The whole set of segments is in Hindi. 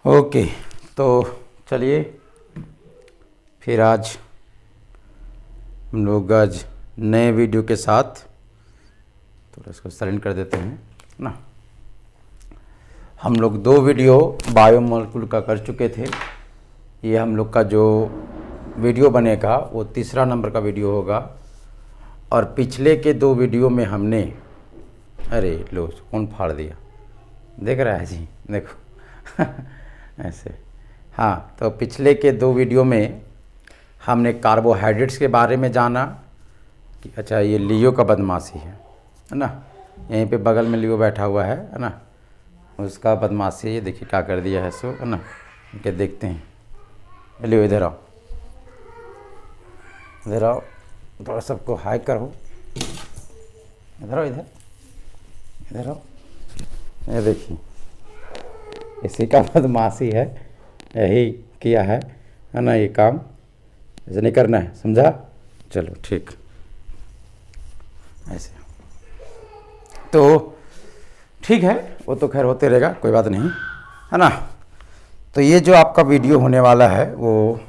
ओके, तो चलिए फिर आज हम लोग आज नए वीडियो के साथ थोड़ा इसको साइलेंट कर देते हैं ना। हम लोग 2 वीडियो बायोमोलिक्यूल का कर चुके थे। ये हम लोग का जो वीडियो बनेगा वो तीसरा नंबर का वीडियो होगा। और पिछले के 2 वीडियो में हमने अरे लो कौन फाड़ दिया, देख रहा है जी, देखो ऐसे। हाँ, तो पिछले के 2 वीडियो में हमने कार्बोहाइड्रेट्स के बारे में जाना कि अच्छा ये लियो का बदमाशी है ना। यहीं पे बगल में लियो बैठा हुआ है ना, उसका बदमाशी ये देखिए क्या कर दिया है सो, है ना। इनके देखते हैं। लियो इधर आओ, इधर आओ, थोड़ा सबको हाई करो। इधर आओ, इधर आओ। ये देखिए इसी का बदमाशी है, यही किया है ना। ये काम ऐसे नहीं करना है, समझा? चलो ठीक, ऐसे तो ठीक है, वो तो खैर होते रहेगा, कोई बात नहीं, है ना। तो ये जो आपका वीडियो होने वाला है वो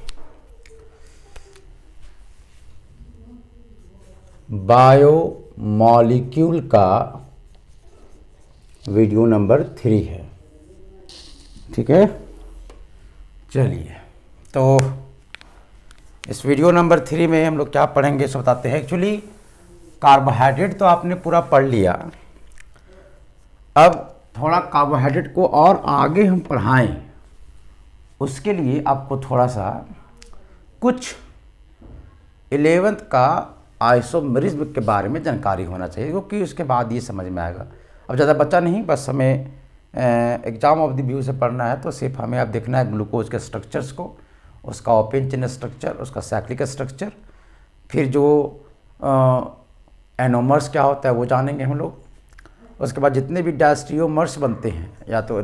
बायोमोलिक्यूल का वीडियो नंबर 3 है, ठीक है। चलिए, तो इस वीडियो नंबर 3 में हम लोग क्या पढ़ेंगे सो बताते हैं। एक्चुअली कार्बोहाइड्रेट तो आपने पूरा पढ़ लिया, अब थोड़ा कार्बोहाइड्रेट को और आगे हम पढ़ाएं, उसके लिए आपको थोड़ा सा कुछ 11th का आइसोमेरिज्म के बारे में जानकारी होना चाहिए, क्योंकि उसके बाद ये समझ में आएगा। अब ज़्यादा बच्चा नहीं, बस हमें एग्जाम ऑफ द व्यू से पढ़ना है, तो सिर्फ हमें अब देखना है ग्लूकोज के स्ट्रक्चर्स को, उसका ओपन चेन स्ट्रक्चर, उसका साइक्लिक स्ट्रक्चर, फिर जो एनोमर्स क्या होता है वो जानेंगे हम लोग। उसके बाद जितने भी डायस्ट्रियोमर्स बनते हैं, या तो है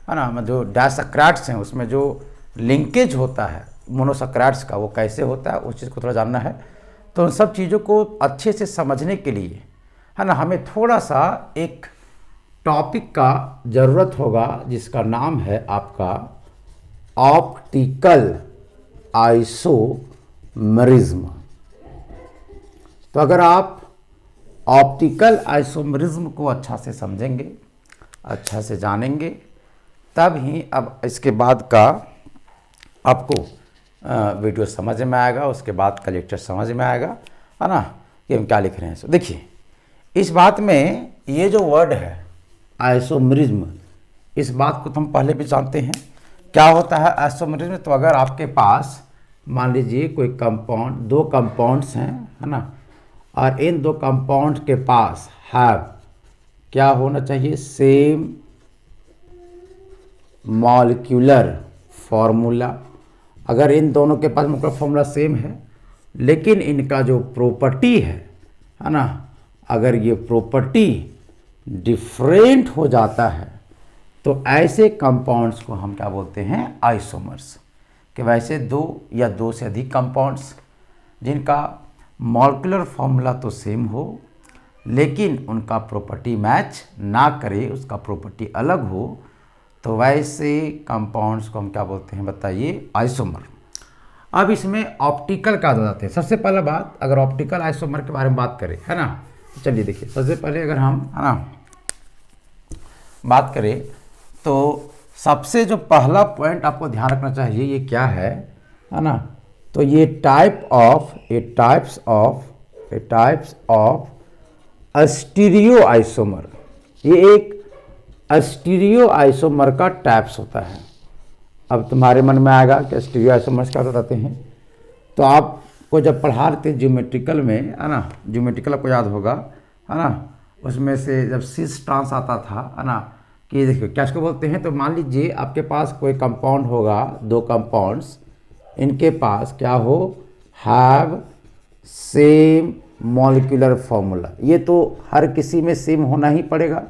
ना, जो डायसैकराइड्स हैं उसमें जो लिंकेज होता है मोनोसैकराइड्स का, वो कैसे होता है उस चीज़ को थोड़ा जानना है। तो उन सब चीज़ों को अच्छे से समझने के लिए, है ना, हमें थोड़ा सा एक टॉपिक का ज़रूरत होगा जिसका नाम है आपका ऑप्टिकल आइसोमेरिज्म। तो अगर आप ऑप्टिकल आइसोमेरिज्म को अच्छा से समझेंगे, अच्छा से जानेंगे, तब ही अब इसके बाद का आपको वीडियो समझ में आएगा, उसके बाद का लेक्चर समझ में आएगा, है ना, कि हम क्या लिख रहे हैं। सो देखिए, इस बात में ये जो वर्ड है आइसोमेरिज्म, इस बात को तो हम पहले भी जानते हैं क्या होता है आइसोमेरिज्म। तो अगर आपके पास मान लीजिए कोई कंपाउंड, 2 कंपाउंड्स हैं, है ना, और इन 2 कंपाउंड के पास हैव क्या होना चाहिए, सेम मॉलिक्यूलर फॉर्मूला। अगर इन दोनों के पास मॉलिक्यूलर फॉर्मूला सेम है, लेकिन इनका जो प्रॉपर्टी है ना, अगर ये प्रॉपर्टी डिफरेंट हो जाता है, तो ऐसे कंपाउंड्स को हम क्या बोलते हैं, आइसोमर्स। कि वैसे 2 या 2 से अधिक कंपाउंड्स जिनका मॉलिक्यूलर फॉर्मूला तो सेम हो, लेकिन उनका प्रॉपर्टी मैच ना करे, उसका प्रॉपर्टी अलग हो, तो वैसे कंपाउंड्स को हम क्या बोलते हैं, बताइए, आइसोमर। अब इसमें ऑप्टिकल का बताते हैं। सबसे पहला बात, अगर ऑप्टिकल आइसोमर के बारे में बात करें, है ना, तो चलिए देखिए, सबसे पहले अगर हम, है ना, बात करें तो सबसे जो पहला पॉइंट आपको ध्यान रखना चाहिए, ये क्या है ना, तो ये टाइप्स ऑफ स्टीरियो आइसोमर। ये एक स्टीरियो आइसोमर का टाइप्स होता है। अब तुम्हारे मन में आएगा कि स्टीरियो आइसोमर्स क्या बताते हैं। तो आपको जब पढ़ा रहे थे ज्योमेट्रिकल में, है ना, ज्योमेट्रिकल आपको याद होगा, है ना, उसमें से जब सिस ट्रांस आता था, है ना, कि देखिए क्या इसको बोलते हैं। तो मान लीजिए आपके पास कोई कंपाउंड होगा, 2 कंपाउंड्स, इनके पास क्या हो, हैव सेम मॉलिक्यूलर फॉर्मूला। ये तो हर किसी में सेम होना ही पड़ेगा,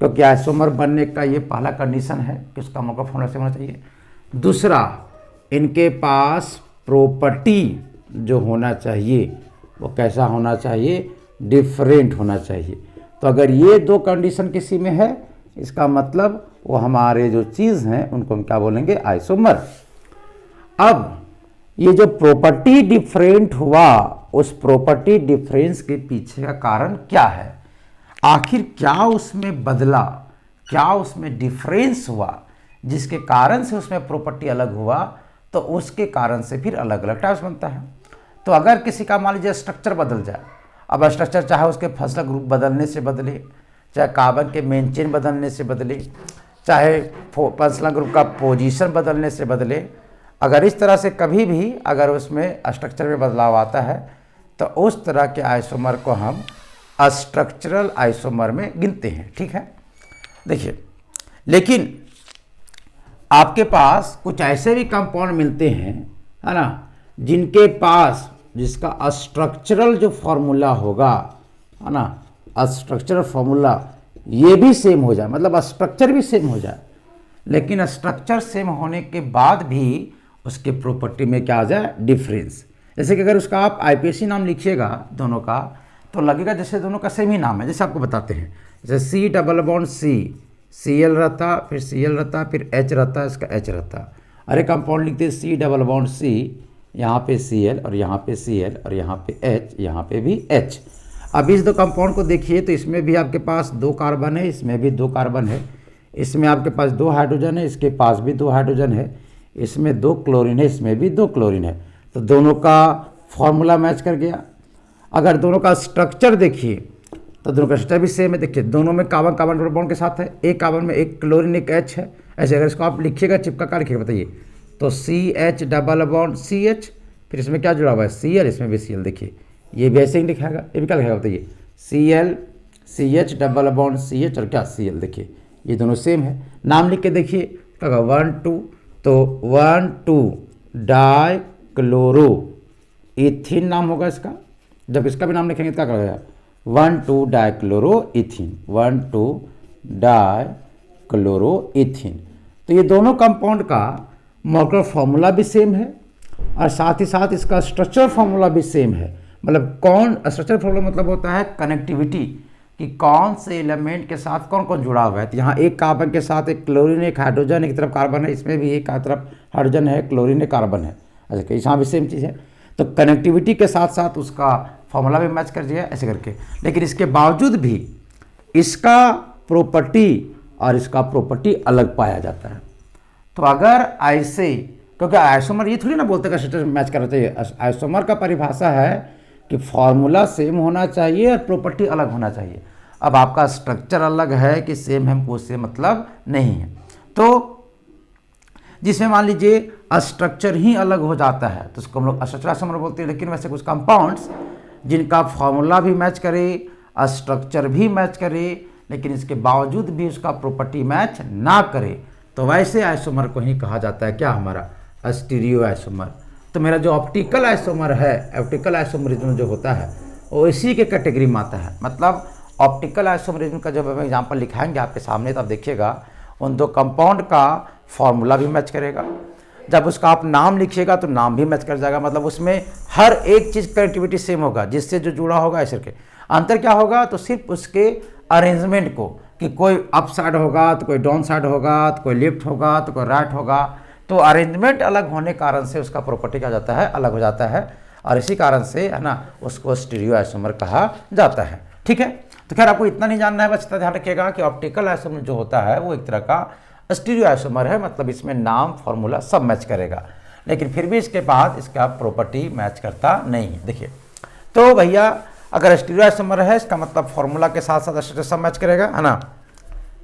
क्योंकि आइसोमर बनने का ये पहला कंडीशन है कि उसका मॉलिक्यूलर फॉर्मूला सेम होना चाहिए। दूसरा, इनके पास प्रॉपर्टी जो होना चाहिए वो कैसा होना चाहिए, डिफरेंट होना चाहिए। तो अगर ये 2 कंडीशन किसी में है, इसका मतलब वो हमारे जो चीज़ हैं उनको हम क्या बोलेंगे, आइसोमर। अब ये जो प्रॉपर्टी डिफरेंट हुआ, उस प्रॉपर्टी डिफरेंस के पीछे का कारण क्या है, आखिर क्या उसमें बदला, क्या उसमें डिफरेंस हुआ जिसके कारण से उसमें प्रॉपर्टी अलग हुआ, तो उसके कारण से फिर अलग अलग टाइप्स बनता है। तो अगर किसी का मान लीजिए स्ट्रक्चर बदल जाए, अब स्ट्रक्चर चाहे उसके फंक्शनल ग्रुप बदलने से बदले, चाहे कार्बन के मेन चेन बदलने से बदले, चाहे फंक्शनल ग्रुप का पोजीशन बदलने से बदले, अगर इस तरह से कभी भी अगर उसमें स्ट्रक्चर में बदलाव आता है तो उस तरह के आइसोमर को हम स्ट्रक्चरल आइसोमर में गिनते हैं। ठीक है, देखिए, लेकिन आपके पास कुछ ऐसे भी कंपाउंड मिलते हैं, है ना, जिनके पास जिसका स्ट्रक्चरल जो फॉर्मूला होगा, है ना, स्ट्रक्चरल फॉर्मूला ये भी सेम हो जाए, मतलब स्ट्रक्चर भी सेम हो जाए, लेकिन स्ट्रक्चर सेम होने के बाद भी उसके प्रॉपर्टी में क्या आ जाए, डिफरेंस। जैसे कि अगर उसका आप आईपीएससी नाम लिखिएगा दोनों का, तो लगेगा जैसे दोनों का सेम ही नाम है। जैसे आपको बताते हैं, जैसे C double bond C L रहता, फिर सी एल रहता, फिर एच रहता, इसका एच रहता। अरे कंपाउंड लिखते हैं सी डबल बॉन्ड सी, यहाँ पे सी एल और यहाँ पे सी एल और यहाँ पे एच, यहाँ पे भी एच। अब इस दो कंपाउंड को देखिए तो इसमें भी आपके पास 2 कार्बन है, इसमें भी 2 कार्बन है, इसमें आपके पास 2 हाइड्रोजन है, इसके पास भी 2 हाइड्रोजन है, इसमें 2 क्लोरीन है, इसमें भी 2 क्लोरीन है। तो दोनों का फॉर्मूला मैच कर गया। अगर दोनों का स्ट्रक्चर देखिए तो दोनों का स्ट्रक्चर भी सेम है। देखिए दोनों में कार्बन कार्बन डबल बॉन्ड के साथ है, एक कार्बन में एक क्लोरीन एक एच है। ऐसे अगर इसको आप लिखिएगा, चिपका कर लिखिएगा, बताइए, तो C H double bond C H, फिर इसमें क्या जुड़ा हुआ है, सी एल, इसमें भी सी एल। देखिए ये भी ऐसे ही लिखाएगा, ये भी क्या लिखाएगा, बताइए, C L C H double bond C H और क्या सी एल। देखिए ये दोनों सेम है। नाम लिख के देखिए, क्या होगा, 1 2, तो 1 2 डाई क्लोरो इथिन नाम होगा इसका। जब इसका भी नाम लिखेंगे तो क्या करेगा, 1 2 डाई क्लोरो इथिन, 1 2 डाई क्लोरो इथिन। तो ये दोनों कंपाउंड का मॉलिक्यूलर फॉर्मूला भी सेम है और साथ ही साथ इसका स्ट्रक्चरल फॉर्मूला भी सेम है। मतलब कौन स्ट्रक्चरल फॉर्मूला मतलब होता है कनेक्टिविटी, कि कौन से एलिमेंट के साथ कौन कौन जुड़ा हुआ है। तो यहाँ एक कार्बन के साथ एक क्लोरीन एक हाइड्रोजन, एक तरफ कार्बन है, इसमें भी एक तरफ हाइड्रोजन है, क्लोरीन है, कार्बन है। अच्छा, यहाँ भी सेम चीज़ है। तो कनेक्टिविटी के साथ साथ उसका फॉर्मूला भी मैच कर दिया ऐसे करके। लेकिन इसके बावजूद भी इसका प्रॉपर्टी और इसका प्रॉपर्टी अलग पाया जाता है। तो अगर ऐसे, क्योंकि आइसोमर ये थोड़ी ना बोलते का स्ट्रक्चर मैच करना चाहिए, आइसोमर का परिभाषा है कि फॉर्मूला सेम होना चाहिए और प्रॉपर्टी अलग होना चाहिए। अब आपका स्ट्रक्चर अलग है कि सेम है, हमको उससे मतलब नहीं है। तो जिसमें मान लीजिए स्ट्रक्चर ही अलग हो जाता है तो उसको हम लोग स्ट्रक्चरल आइसोमर बोलते हैं। लेकिन वैसे कुछ कंपाउंड्स जिनका फॉर्मूला भी मैच करे, स्ट्रक्चर भी मैच करे, लेकिन इसके बावजूद भी उसका प्रॉपर्टी मैच ना करे, तो वैसे आइसोमर को ही कहा जाता है क्या, हमारा स्टीरियो आइसोमर। तो मेरा जो ऑप्टिकल आइसोमर है, ऑप्टिकल आइसोमरिज्म जो होता है वो इसी के कैटेगरी में आता है। मतलब ऑप्टिकल आइसोमरिज्म का जब हम एग्जाम्पल लिखाएंगे आपके सामने, तब देखिएगा उन दो कंपाउंड का फॉर्मूला भी मैच करेगा। जब उसका आप नाम लिखिएगा तो नाम भी मैच कर जाएगा। मतलब उसमें हर एक चीज़ कनेक्टिविटी सेम होगा, जिससे जो जुड़ा होगा ऐसे के। अंतर क्या होगा, तो सिर्फ उसके अरेंजमेंट को, कि कोई अप साइड होगा तो कोई डाउन साइड होगा, तो कोई लेफ्ट होगा तो कोई राइट होगा। तो अरेंजमेंट अलग होने के कारण से उसका प्रॉपर्टी क्या जाता है, अलग हो जाता है। और इसी कारण से है ना उसको स्टीरियो आइसोमर कहा जाता है। ठीक है, तो खैर आपको इतना नहीं जानना है, बस इतना ध्यान रखिएगा कि ऑप्टिकल आइसोमर जो होता है वो एक तरह का स्टीरियो आइसोमर है। मतलब इसमें नाम फॉर्मूला सब मैच करेगा, लेकिन फिर भी इसके बाद इसका प्रॉपर्टी मैच करता नहीं है। देखिए, तो भैया अगर स्टीरियो आइसोमर है इसका मतलब फॉर्मूला के साथ साथ स्ट्रक्चर सब मैच करेगा, है ना।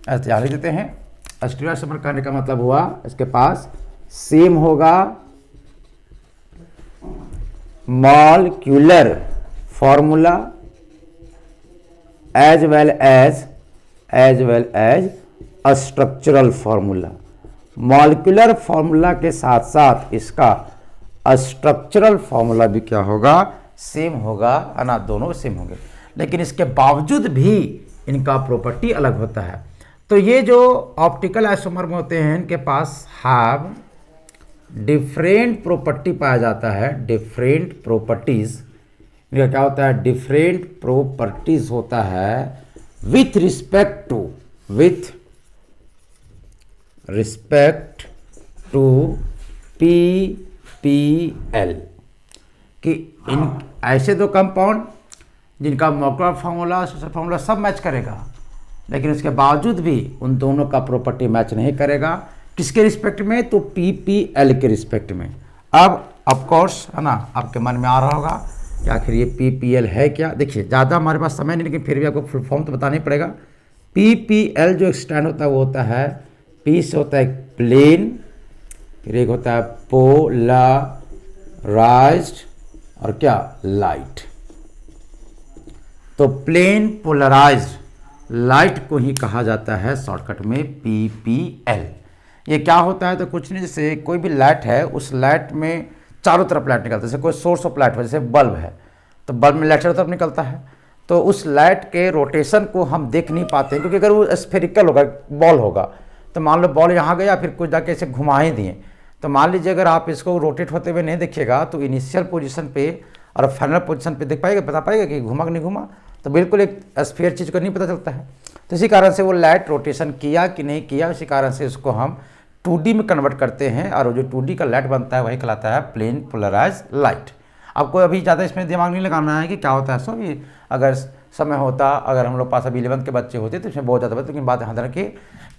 ऐसे ध्यान देते हैं, स्टीरियो आइसोमर कहने का मतलब हुआ इसके पास सेम होगा molecular formula as well as structural formula. Molecular formula के साथ साथ इसका स्ट्रक्चरल फॉर्मूला भी क्या होगा, सेम होगा, है ना, दोनों सेम होंगे। लेकिन इसके बावजूद भी इनका प्रॉपर्टी अलग होता है। तो ये जो ऑप्टिकल आइसोमर में होते हैं इनके पास हैव डिफरेंट प्रॉपर्टी पाया जाता है, डिफरेंट प्रॉपर्टीज। इनका क्या होता है, डिफरेंट प्रॉपर्टीज होता है with respect to respect to PPL कि इन ऐसे दो कंपाउंड जिनका मॉलिक्यूलर फार्मूला, स्पेशल फार्मूला सब मैच करेगा, लेकिन इसके बावजूद भी उन दोनों का प्रॉपर्टी मैच नहीं करेगा। किसके रिस्पेक्ट में? तो PPL के रिस्पेक्ट में। अब ऑफ कोर्स है ना, आपके मन में आ रहा होगा कि आखिर ये PPL है क्या। देखिए ज़्यादा हमारे पास समय नहीं, लेकिन फिर भी आपको फुल फॉर्म तो बताना ही पड़ेगा। PPL जो स्टैंड होता है वो होता है, P से होता है प्लेन, फिर एक होता है पोलराइज्ड और क्या, लाइट। तो प्लेन पोलराइज्ड लाइट को ही कहा जाता है शॉर्टकट में PPL। ये क्या होता है? तो कुछ नहीं, जैसे कोई भी लाइट है, उस लाइट में चारों तरफ लाइट निकलता है। जैसे कोई सोर्स ऑफ लाइट है, जैसे बल्ब है, तो बल्ब में लाइट चारों तरफ निकलता है। तो उस लाइट के रोटेशन को हम देख नहीं पाते हैं, क्योंकि अगर वो स्फेरिकल होगा, बॉल होगा, तो मान लो बॉल यहाँ गया, फिर कुछ जाके ऐसे घुमा ही दिए, तो मान लीजिए अगर आप इसको रोटेट होते हुए नहीं देखिएगा तो इनिशियल पोजीशन पे और फाइनल पोजीशन पे देख पाएगा, बता पाएगा कि घुमा कि नहीं घुमा? तो बिल्कुल एक स्फीयर चीज़ को नहीं पता चलता है। तो इसी कारण से वो लाइट रोटेशन किया कि नहीं किया, इसी कारण से उसको हम 2D में कन्वर्ट करते हैं, और वो जो 2D का लाइट बनता है वही कहलाता है प्लेन पोलराइज लाइट। आपको अभी ज़्यादा इसमें दिमाग नहीं लगाना है कि क्या होता है सब। ये अगर समय होता, अगर हम लोग पास अभी 11th के बच्चे होते तो इसमें बहुत ज़्यादा, लेकिन बात यहाँ रखिए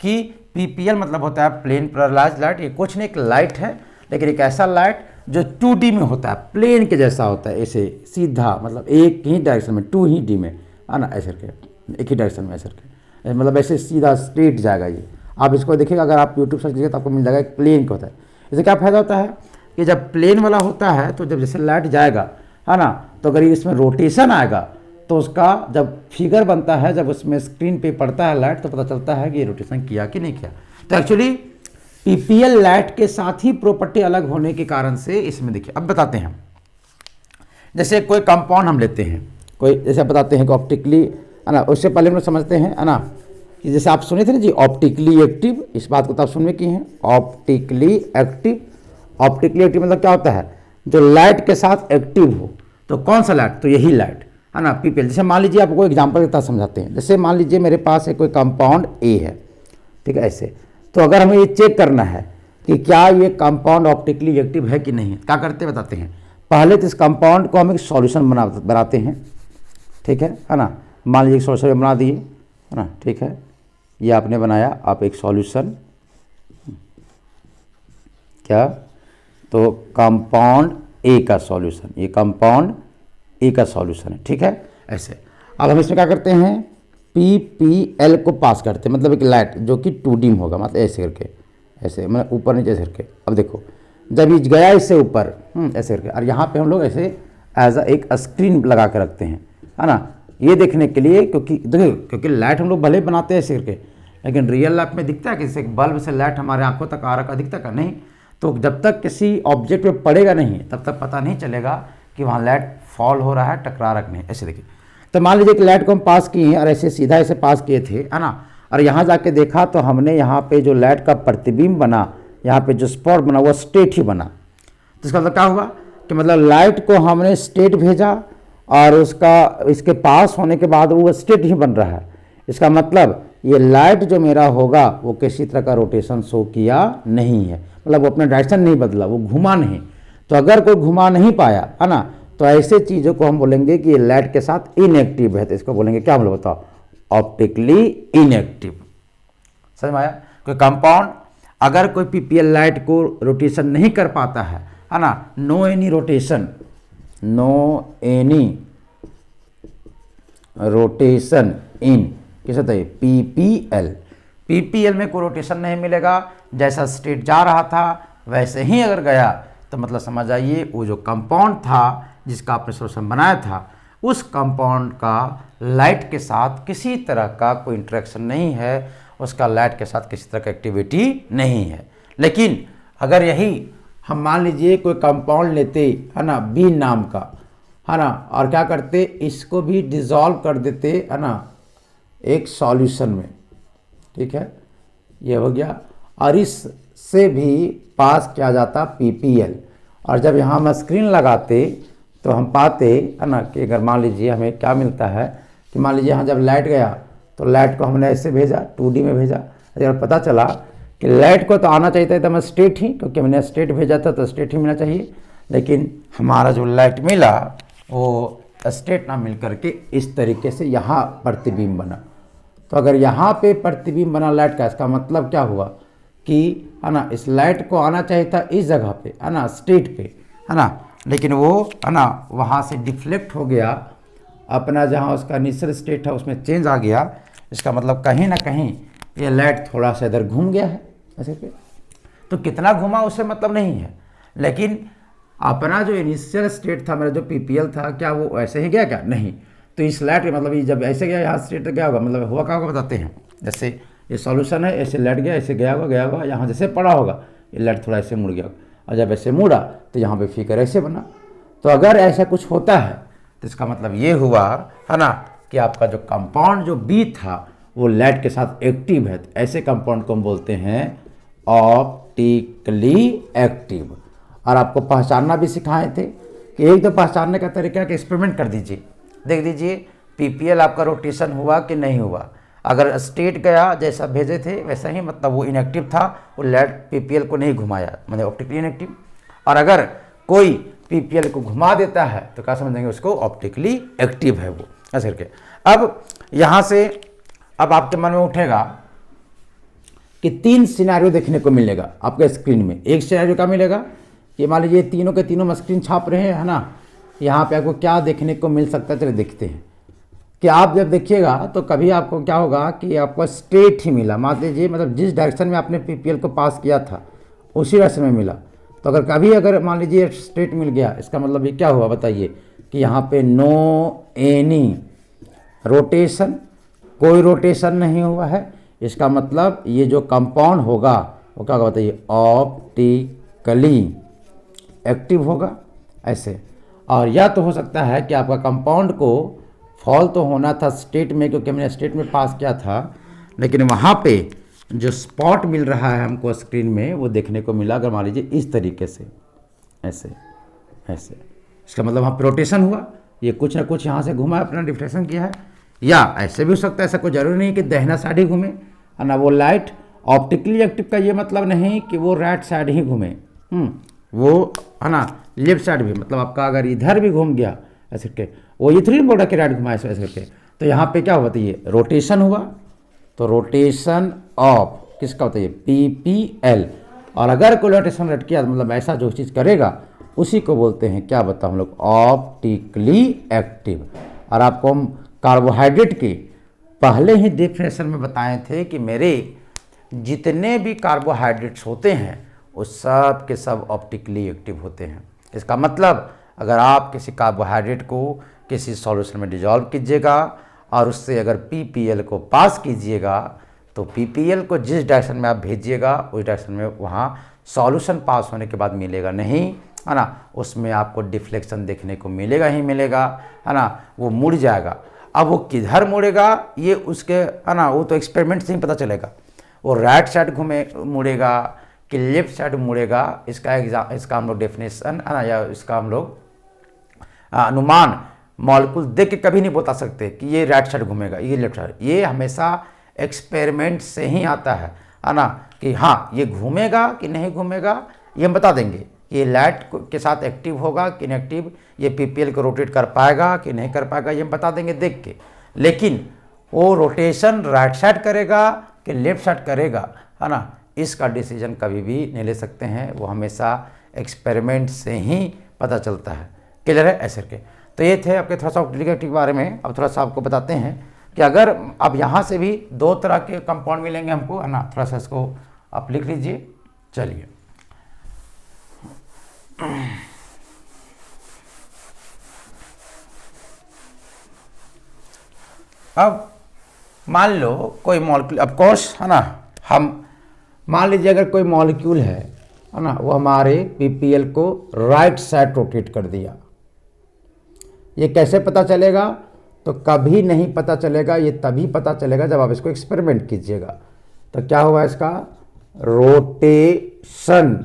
कि PPL मतलब होता है प्लेन पोलराइज लाइट। ये कुछ नहीं, एक लाइट है, लेकिन एक ऐसा लाइट जो 2D में होता है, प्लेन के जैसा होता है, ऐसे सीधा, मतलब एक ही डायरेक्शन में, 2D में, है ना, ऐसे करके एक ही डायरेक्शन में ऐसे करके, मतलब ऐसे सीधा स्ट्रेट जाएगा। ये आप इसको देखिएगा, अगर आप यूट्यूब सर्च कीजिएगा तो आपको मिल जाएगा एक प्लेन का होता है। इससे क्या फ़ायदा होता है कि जब प्लेन वाला होता है तो जब जैसे लाइट जाएगा, है ना, तो अगर इसमें रोटेशन आएगा तो उसका जब फिगर बनता है, जब उसमें स्क्रीन पे पड़ता है लाइट, तो पता चलता है कि ये रोटेशन किया कि नहीं किया। तो एक्चुअली PPL लाइट के साथ ही प्रॉपर्टी अलग होने के कारण से इसमें देखिए, अब बताते हैं। जैसे कोई कंपाउंड हम लेते हैं, कोई जैसे बताते हैं कि ऑप्टिकली, है ना, उससे पहले हम लोग समझते हैं, है ना, कि जैसे आप सुने थे ना जी ऑप्टिकली एक्टिव, इस बात को तो आप सुन में किए हैं, ऑप्टिकली एक्टिव। ऑप्टिकली एक्टिव मतलब क्या होता है? जो लाइट के साथ एक्टिव हो। तो कौन सा लाइट? तो यही लाइट, है ना, PPL। जैसे मान लीजिए, आपको एग्जांपल के साथ समझाते हैं। जैसे मान लीजिए मेरे पास एक कोई कंपाउंड A है, ठीक है, ऐसे। तो अगर हमें ये चेक करना है कि क्या ये कंपाउंड ऑप्टिकली एक्टिव है कि नहीं, क्या करते हैं बताते हैं। पहले तो इस कंपाउंड को हम एक सॉल्यूशन बनाते हैं, ठीक है ना। मान लीजिए एक सॉल्यूशन बना दिए, है ना, ठीक है, ये आपने बनाया, आप एक सॉल्यूशन, क्या, तो कंपाउंड A का सॉल्यूशन, ये कंपाउंड A का सॉल्यूशन है, ठीक है, ऐसे। अब हम इसमें क्या करते हैं? PPL को पास करते हैं, मतलब एक लाइट जो कि 2D में होगा, मतलब ऐसे करके, ऐसे, मतलब ऊपर नीचे ऐसे करके। अब देखो, जब ये गया इससे ऊपर, ऐसे करके, और यहाँ पे हम लोग ऐसे एज एक स्क्रीन लगा के रखते हैं, है ना, ये देखने के लिए, क्योंकि देखिए, क्योंकि लाइट हम लोग भले बनाते हैं ऐसे करके, लेकिन रियल लाइफ में दिखता है कि जैसे बल्ब से लाइट हमारे आंखों तक आ रहा, दिखता का नहीं। तो जब तक किसी ऑब्जेक्ट पे पड़ेगा नहीं, तब तक पता नहीं चलेगा कि वहाँ लाइट फॉल हो रहा है, टकरा रहा नहीं। ऐसे देखिए, तो मान लीजिए कि लाइट को हम पास किए हैं और ऐसे सीधा ऐसे पास किए थे, है ना, और यहाँ जाके देखा तो हमने यहाँ पे जो लाइट का प्रतिबिंब बना, यहाँ पे जो स्पॉट बना वो स्ट्रेट ही बना। तो इसका मतलब क्या हुआ कि मतलब लाइट को हमने स्ट्रेट भेजा और उसका इसके पास होने के बाद वो स्ट्रेट ही बन रहा है। इसका मतलब ये लाइट जो मेरा होगा वो किसी तरह का रोटेशन शो किया नहीं है, मतलब वो अपना डायरेक्शन नहीं बदला, वो घुमा नहीं। तो अगर कोई घुमा नहीं पाया, है ना, तो ऐसे चीज़ों को हम बोलेंगे कि ये लाइट के साथ इनएक्टिव है। तो इसको बोलेंगे क्या, हम लोग बताओ, ऑप्टिकली इनएक्टिव। समझ में आया? कोई कंपाउंड अगर कोई PPL लाइट को रोटेशन नहीं कर पाता है ना, no any rotation, no any rotation in, किस होता है, PPL में कोई रोटेशन नहीं मिलेगा। जैसा स्ट्रेट जा रहा था वैसे ही अगर गया, तो मतलब समझ आइए वो जो कंपाउंड था जिसका आपने सॉल्यूशन बनाया था, उस कंपाउंड का लाइट के साथ किसी तरह का कोई इंटरेक्शन नहीं है, उसका लाइट के साथ किसी तरह का एक्टिविटी नहीं है। लेकिन अगर यही हम मान लीजिए कोई कंपाउंड लेते, है ना, B नाम का, है ना, और क्या करते, इसको भी डिज़ोल्व कर देते, है ना, एक सॉल्यूशन में, ठीक है, ये हो गया, और इससे भी पास किया जाता PPL। और जब यहाँ हम स्क्रीन लगाते तो हम पाते, है ना, कि अगर मान लीजिए हमें क्या मिलता है कि मान लीजिए यहाँ जब लाइट गया तो लाइट को हमने ऐसे भेजा, 2D में भेजा। अगर पता चला कि लाइट को तो आना चाहिए था एकदम स्ट्रेट ही, क्योंकि हमने स्ट्रेट भेजा था तो स्ट्रेट ही मिलना चाहिए, लेकिन हमारा जो लाइट मिला वो स्ट्रेट ना मिल करके इस तरीके से यहाँ प्रतिबिंब बना। तो अगर यहाँ पे प्रतिबिंब बना लाइट का, इसका मतलब क्या हुआ कि है ना, इस लाइट को आना चाहिए था इस जगह पे, है ना, स्ट्रेट पे, है ना, लेकिन वो है ना वहाँ से डिफ्लेक्ट हो गया, अपना जहाँ उसका इनिशियल स्टेट है उसमें चेंज आ गया। इसका मतलब कहीं ना कहीं ये लाइट थोड़ा सा इधर घूम गया है ऐसे पे। तो कितना घूमा उससे मतलब नहीं है, लेकिन अपना जो इनिशियल स्टेट था, मेरा जो पीपीएल था, क्या वो ऐसे ही गया क्या? नहीं। तो इस लाइट में मतलब ये जब ऐसे गया यहाँ स्टेट तो क्या होगा, मतलब हुआ क्या होगा बताते हैं। जैसे ये सॉल्यूशन है, ऐसे लाइट गया, ऐसे गया होगा, यहाँ जैसे पड़ा होगा ये लाइट थोड़ा ऐसे मुड़ गया, और जब ऐसे मुड़ा तो यहाँ पे फिगर ऐसे बना। तो अगर ऐसा कुछ होता है तो इसका मतलब ये हुआ, है ना, कि आपका जो कंपाउंड जो बी था वो लाइट के साथ एक्टिव है। तो ऐसे कंपाउंड को हम बोलते हैं ऑप्टिकली एक्टिव। और आपको पहचानना भी सिखाए थे कि एक तो पहचानने का तरीका कि एक्सपेरिमेंट कर दीजिए, देख दीजिए पीपीएल आपका रोटेशन हुआ कि नहीं हुआ। अगर स्टेट गया जैसा भेजे थे वैसा ही, मतलब वो इनएक्टिव था, वो लाइट पीपीएल को नहीं घुमाया, मतलब ऑप्टिकली इनएक्टिव। और अगर कोई पीपीएल को घुमा देता है तो क्या समझेंगे उसको, ऑप्टिकली एक्टिव है वो, ऐसे करके। अब यहाँ से अब आपके मन में उठेगा कि 3 सिनेरियो देखने को मिलेगा आपके स्क्रीन में। एक सिनेरियो क्या मिलेगा कि मान लीजिए तीनों के तीनों स्क्रीन छाप रहे हैं, है ना, यहाँ पे आपको क्या देखने को मिल सकता है, चलिए देखते हैं। कि आप जब देखिएगा तो कभी आपको क्या होगा कि आपको स्ट्रेट ही मिला, मान लीजिए, मतलब जिस डायरेक्शन में आपने पीपीएल को पास किया था उसी डायरेक्शन में मिला। तो अगर कभी अगर मान लीजिए स्ट्रेट मिल गया, इसका मतलब ये क्या हुआ बताइए कि यहाँ पे नो एनी रोटेशन, कोई रोटेशन नहीं हुआ है। इसका मतलब ये जो कंपाउंड होगा वो क्या होगा बताइए, ऑप्टिकली एक्टिव होगा ऐसे। और यह तो हो सकता है कि आपका कंपाउंड को फॉल तो होना था स्टेट में, क्योंकि हमने स्टेट में पास किया था, लेकिन वहाँ पे जो स्पॉट मिल रहा है हमको स्क्रीन में वो देखने को मिला, अगर मान लीजिए इस तरीके से ऐसे ऐसे। इसका मतलब वहाँ पे रोटेशन हुआ, ये कुछ ना कुछ यहाँ से घुमा, अपना डिफ्लेक्शन किया है। या ऐसे भी हो सकता है, ऐसा कोई जरूरी नहीं कि दाहिना साइड ही घूमे, है ना। वो लाइट ऑप्टिकली एक्टिव का ये मतलब नहीं कि वो राइट साइड ही घूमे, वो है ना लेफ्ट साइड भी, मतलब आपका अगर इधर भी घूम गया ऐसे करके, वो ये थोड़ी बोल रहा कि राइट घुमाए ऐसे करके। तो यहाँ पे क्या होता है, ये रोटेशन हुआ, तो रोटेशन ऑफ किसका होता है, पीपीएल। और अगर कोई रोटेशन रट किया मतलब ऐसा जो चीज़ करेगा उसी को बोलते हैं क्या बताओ हम लोग, ऑप्टिकली एक्टिव। और आपको हम कार्बोहाइड्रेट के पहले ही डेफिनेशन में बताए थे कि मेरे जितने भी कार्बोहाइड्रेट्स होते हैं वो सब के सब ऑप्टिकली एक्टिव होते हैं। इसका मतलब अगर आप किसी कार्बोहाइड्रेट को किसी सॉल्यूशन में डिजॉल्व कीजिएगा और उससे अगर पीपीएल को पास कीजिएगा तो पीपीएल को जिस डायरेक्शन में आप भेजिएगा उस डायरेक्शन में वहाँ सॉल्यूशन पास होने के बाद मिलेगा नहीं, है ना, उसमें आपको डिफ्लेक्शन देखने को मिलेगा ही मिलेगा, है ना, वो मुड़ जाएगा। अब वो किधर मुड़ेगा ये उसके, है ना, वो तो एक्सपेरिमेंट से ही पता चलेगा। वो राइट साइड मुड़ेगा कि लेफ्ट साइड मुड़ेगा, इसका हम लोग डेफिनेशन, है ना, या इसका हम लोग अनुमान मॉलिक्यूल देख के कभी नहीं बता सकते कि ये राइट साइड घूमेगा ये लेफ्ट साइड। ये हमेशा एक्सपेरिमेंट से ही आता है ना, कि हाँ ये घूमेगा कि नहीं घूमेगा ये हम बता देंगे। ये लाइट के साथ एक्टिव होगा कि इनएक्टिव, ये पीपीएल को रोटेट कर पाएगा कि नहीं कर पाएगा ये हम बता देंगे देख के। लेकिन वो रोटेशन राइट साइड करेगा कि लेफ्ट साइड करेगा, है ना, इसका डिसीजन कभी भी नहीं ले सकते हैं, वो हमेशा एक्सपेरिमेंट से ही पता चलता है। क्लियर है ऐसे के। तो ये थे आपके थोड़ा सा ऑप्टिकल के बारे में। अब थोड़ा सा आपको बताते हैं कि अगर अब यहाँ से भी 2 तरह के कंपाउंड मिलेंगे हमको, है ना, थोड़ा सा इसको आप लिख लीजिए। चलिए अब मान लो कोई मॉलिक्यूल, ऑफ कोर्स, है ना, हम मान लीजिए अगर कोई मॉलिक्यूल है ना, वो हमारे पीपीएल को राइट साइड रोटेट कर दिया। ये कैसे पता चलेगा, तो कभी नहीं पता चलेगा, ये तभी पता चलेगा जब आप इसको एक्सपेरिमेंट कीजिएगा। तो क्या हुआ इसका, रोटेशन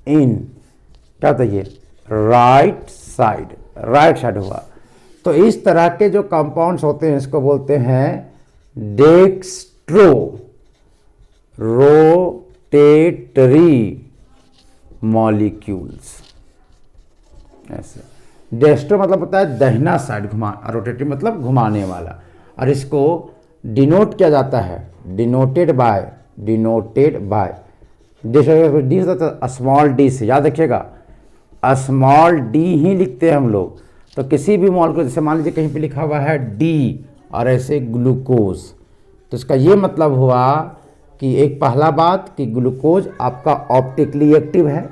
इन क्या होता है ये, राइट साइड हुआ। तो इस तरह के जो कंपाउंड्स होते हैं इसको बोलते हैं डेक्स्ट्रो रोटेशन मॉलिक्यूल्स। ऐसे डेस्ट्रो मतलब होता है दाहिना साइड घुमा, रोटेटरी मतलब घुमाने वाला, और इसको डिनोट किया जाता है डिनोटेड बाय डी होता है स्मॉल डी से, याद रखिएगा स्मॉल डी ही लिखते हैं हम लोग। तो किसी भी मॉलिक्यूल जैसे मान लीजिए कहीं पे लिखा हुआ है डी और ऐसे ग्लूकोज, तो इसका ये मतलब हुआ कि एक पहला बात कि ग्लूकोज आपका ऑप्टिकली एक्टिव है,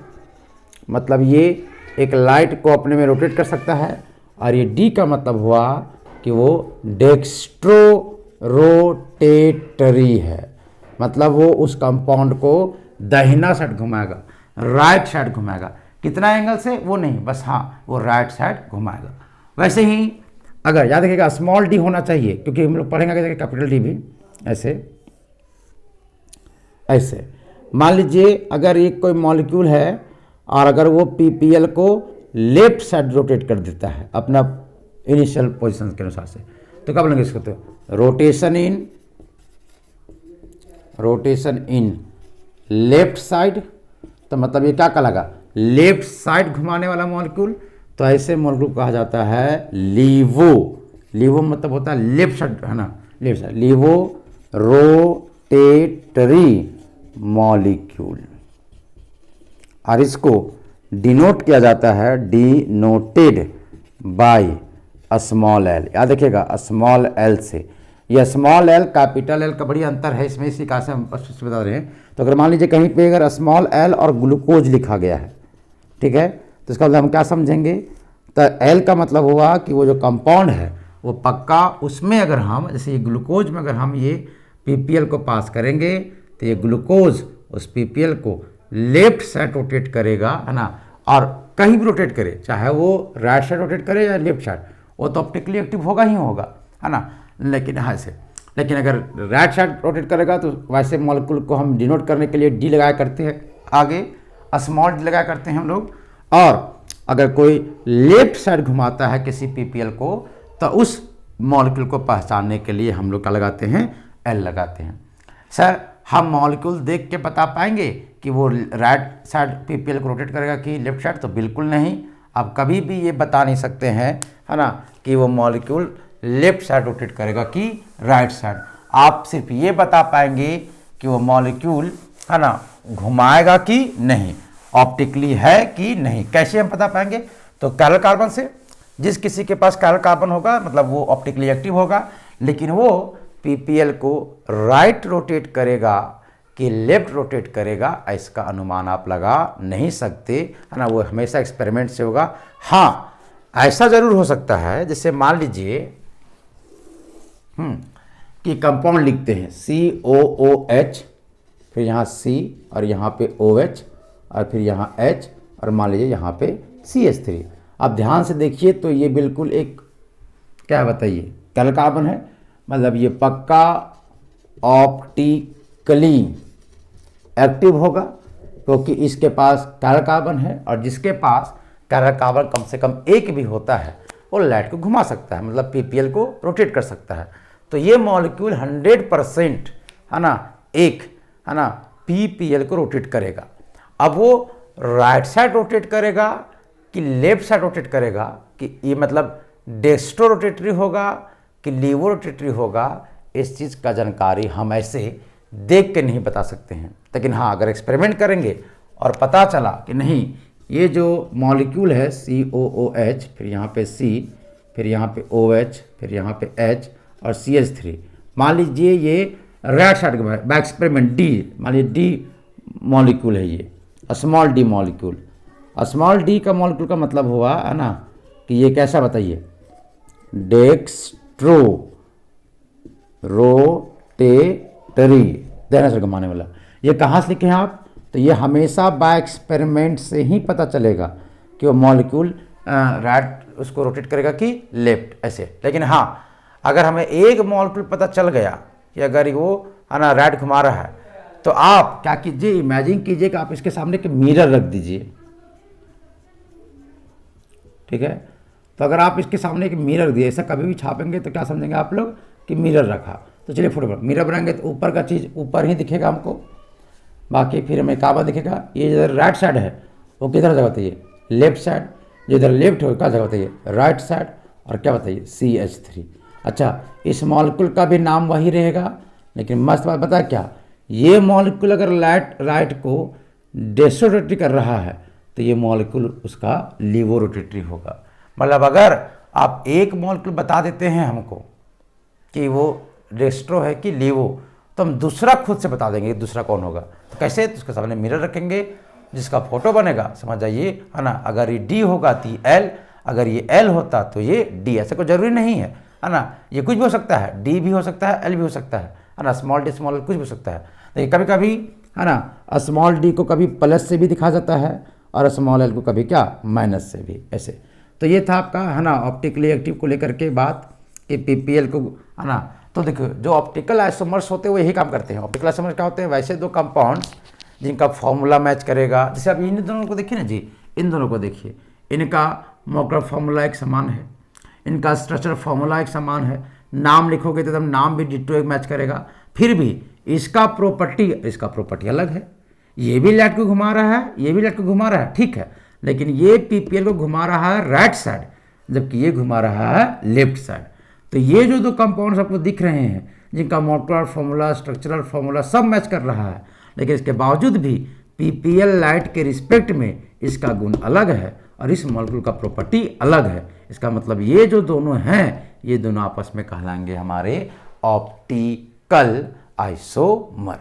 मतलब ये एक लाइट को अपने में रोटेट कर सकता है, और ये डी का मतलब हुआ कि वो डेक्स्ट्रो रोटेटरी है, मतलब वो उस कंपाउंड को दाहिना साइड घुमाएगा, राइट साइड घुमाएगा। कितना एंगल से वो नहीं, बस हाँ वो राइट साइड घुमाएगा। वैसे ही अगर याद रखिएगा स्मॉल डी होना चाहिए, क्योंकि हम लोग पढ़ेंगे कैसे कैपिटल डी भी ऐसे मान लीजिए अगर एक कोई मॉलिक्यूल है और अगर वो पीपीएल को लेफ्ट साइड रोटेट कर देता है अपना इनिशियल पोजीशन के अनुसार से, तो क्या बोलेंगे इसको, तो रोटेशन इन लेफ्ट साइड, तो मतलब ये क्या कहलागा, लेफ्ट साइड घुमाने वाला मॉलिक्यूल। तो ऐसे मॉलिक्यूल कहा जाता है लीवो मतलब होता है लेफ्ट साइड, है ना, left side, laevo rotatory molecule, और इसको डिनोट किया जाता है डिनोटेड बाय स्मॉल एल। याद रखिएगा स्मॉल एल से, यह स्मॉल एल कैपिटल एल का बड़ी अंतर है इसमें, इसी कारण से हम बता रहे हैं। तो अगर मान लीजिए कहीं पे अगर स्मॉल एल और ग्लूकोज लिखा गया है, ठीक है, तो इसका मतलब हम क्या समझेंगे, तो एल का मतलब हुआ कि वो जो कंपाउंड है वो पक्का उसमें अगर हम जैसे ये ग्लूकोज में अगर हम ये पीपीएल को पास करेंगे तो ये ग्लूकोज उस पीपीएल को लेफ्ट साइड रोटेट करेगा, है ना, और कहीं भी रोटेट करे, चाहे वो राइट साइड रोटेट करे या लेफ्ट साइड, वो तो ऑप्टिकली एक्टिव होगा ही होगा, है ना। लेकिन हाँ से लेकिन अगर राइट साइड रोटेट करेगा तो वैसे मॉलिक्यूल को हम डिनोट करने के लिए डी लगाया करते हैं, आगे स्मॉल डी लगाया करते हैं हम लोग। और अगर कोई लेफ्ट साइड घुमाता है किसी पीपीएल को, तो उस मॉलिक्यूल को पहचानने के लिए हम लोग क्या लगाते हैं, एल लगाते हैं। सर हम मॉलिक्यूल देख के बता पाएंगे कि वो राइट साइड पीपीएल को रोटेट करेगा कि लेफ्ट साइड, तो बिल्कुल नहीं, आप कभी भी ये बता नहीं सकते हैं, है ना, कि वो मॉलिक्यूल लेफ्ट साइड रोटेट करेगा कि राइट साइड। आप सिर्फ ये बता पाएंगे कि वो मॉलिक्यूल, है ना, घुमाएगा कि नहीं, ऑप्टिकली है कि नहीं। कैसे हम बता पाएंगे, तो कैरल कार्बन से, जिस किसी के पास कैरल कार्बन होगा मतलब वो ऑप्टिकली एक्टिव होगा, लेकिन वो पीपीएल को राइट रोटेट करेगा कि लेफ्ट रोटेट करेगा, इसका अनुमान आप लगा नहीं सकते, है ना, वो हमेशा एक्सपेरिमेंट से होगा। हाँ ऐसा जरूर हो सकता है, जैसे मान लीजिए कि कंपाउंड लिखते हैं COOH, फिर यहाँ C और यहाँ पे OH और फिर यहाँ H और मान लीजिए यहाँ पे CH3। आप ध्यान से देखिए तो ये बिल्कुल एक क्या बताइए कैरल कार्बन है, मतलब ये पक्का ऑप्टिकली एक्टिव होगा, क्योंकि इसके पास कैरल कार्बन है, और जिसके पास कैरल कार्बन कम से कम एक भी होता है वो लाइट को घुमा सकता है, मतलब पीपीएल को रोटेट कर सकता है। तो ये मॉलिक्यूल 100% है ना, एक है ना, पीपीएल को रोटेट करेगा। अब वो राइट साइड रोटेट करेगा कि लेफ्ट साइड रोटेट करेगा, कि ये मतलब डेस्ट्रो रोटेटरी होगा कि लीवो रोटेटरी होगा, इस चीज़ का जानकारी हम ऐसे देख के नहीं बता सकते हैं। लेकिन हाँ अगर एक्सपेरिमेंट करेंगे और पता चला कि नहीं ये जो मॉलिक्यूल है COOH, फिर यहाँ पे C, फिर यहाँ पे OH, फिर यहाँ पे H और CH3, मान लीजिए ये राइट साइड का बाय एक्सपेरिमेंट D, मान लीजिए D मॉलिक्यूल है, ये small d molecule. Small d का मॉलिक्यूल का मतलब हुआ, है ना, कि ये कैसा बताइए, डेक्स्ट्रो रोटेटरी, दाहिना साइड घुमाने वाला। ये कहाँ से लिखे हैं आप, तो ये हमेशा बाय एक्सपेरिमेंट से ही पता चलेगा कि वो मॉलिक्यूल राइट उसको रोटेट करेगा कि लेफ्ट, ऐसे। लेकिन हाँ अगर हमें एक मॉलिक्यूल पता चल गया कि अगर वो, है ना, राइट घुमा रहा है, तो आप क्या कीजिए, इमेजिन कीजिए कि आप इसके सामने एक मिरर रख दीजिए, ठीक है। तो अगर आप इसके सामने एक मिरर दिए, ऐसा कभी भी छापेंगे तो क्या समझेंगे आप लोग कि मिरर रखा। तो चलिए फोटो मिरर बनाएंगे तो ऊपर का चीज़ ऊपर ही दिखेगा हमको, बाकी फिर हमें काबा दिखेगा। ये इधर राइट साइड है वो किधर जगह बताइए, लेफ्ट साइड। जो इधर लेफ्ट हो क्या जगह बताइए, राइट साइड। और क्या बताइए, CH3। अच्छा, इस मॉलिक्यूल का भी नाम वही रहेगा, लेकिन मस्त बात बता क्या, ये मॉलिक्यूल अगर राइट को डेस्ट्रोरोटरी कर रहा है तो ये मॉलिक्यूल उसका लीवोरोटेटरी होगा। मतलब अगर आप एक मॉलिक्यूल बता देते हैं हमको कि वो डेस्ट्रो है कि लीवो, तो हम दूसरा खुद से बता देंगे कि दूसरा कौन होगा। तो कैसे, तो उसके सामने मिरर रखेंगे जिसका फोटो बनेगा, समझ जाइए, है ना। अगर ये डी होगा तो ये एल, अगर ये एल होता तो ये डी। ऐसा कोई जरूरी नहीं है ना, ये कुछ भी हो सकता है, डी भी हो सकता है, एल भी हो सकता है ना, स्मॉल डी स्मॉल कुछ भी हो सकता है। देखिए कभी कभी है ना स्मॉल डी को कभी प्लस से भी दिखा जाता है और स्मॉल एल को कभी क्या माइनस से भी, ऐसे। तो ये था आपका है ना ऑप्टिकली एक्टिव को लेकर के बात कि पीपीएल को, है ना। तो देखो जो ऑप्टिकल आइसोमर्स होते हैं वो यही काम करते हैं। ऑप्टिकल आइसोमर्स क्या होते हैं, वैसे दो कंपाउंड्स जिनका फॉर्मूला मैच करेगा। जैसे अब इन दोनों को देखिए ना जी, इन दोनों को देखिए, इनका मॉलिक्यूलर फॉर्मूला एक समान है, इनका स्ट्रक्चर फॉर्मूला एक समान है, नाम लिखोगे तो एकदम नाम भी डिट्टो एक मैच करेगा। फिर भी इसका प्रॉपर्टी अलग है। ये भी लाइट को घुमा रहा है, ये भी लाइट को घुमा रहा है, ठीक है, लेकिन ये पीपीएल को घुमा रहा है राइट साइड, जबकि ये घुमा रहा है लेफ्ट साइड। तो ये जो दो कंपाउंड्स आपको दिख रहे हैं जिनका मॉलिक्यूलर फॉर्मूला स्ट्रक्चरल फॉर्मूला सब मैच कर रहा है, लेकिन इसके बावजूद भी पीपीएल लाइट के रिस्पेक्ट में इसका गुण अलग है और इस मॉलिक्यूल का प्रॉपर्टी अलग है। इसका मतलब ये जो दोनों हैं ये दोनों आपस में कहलाएंगे हमारे ऑप्टिकल आइसोमर।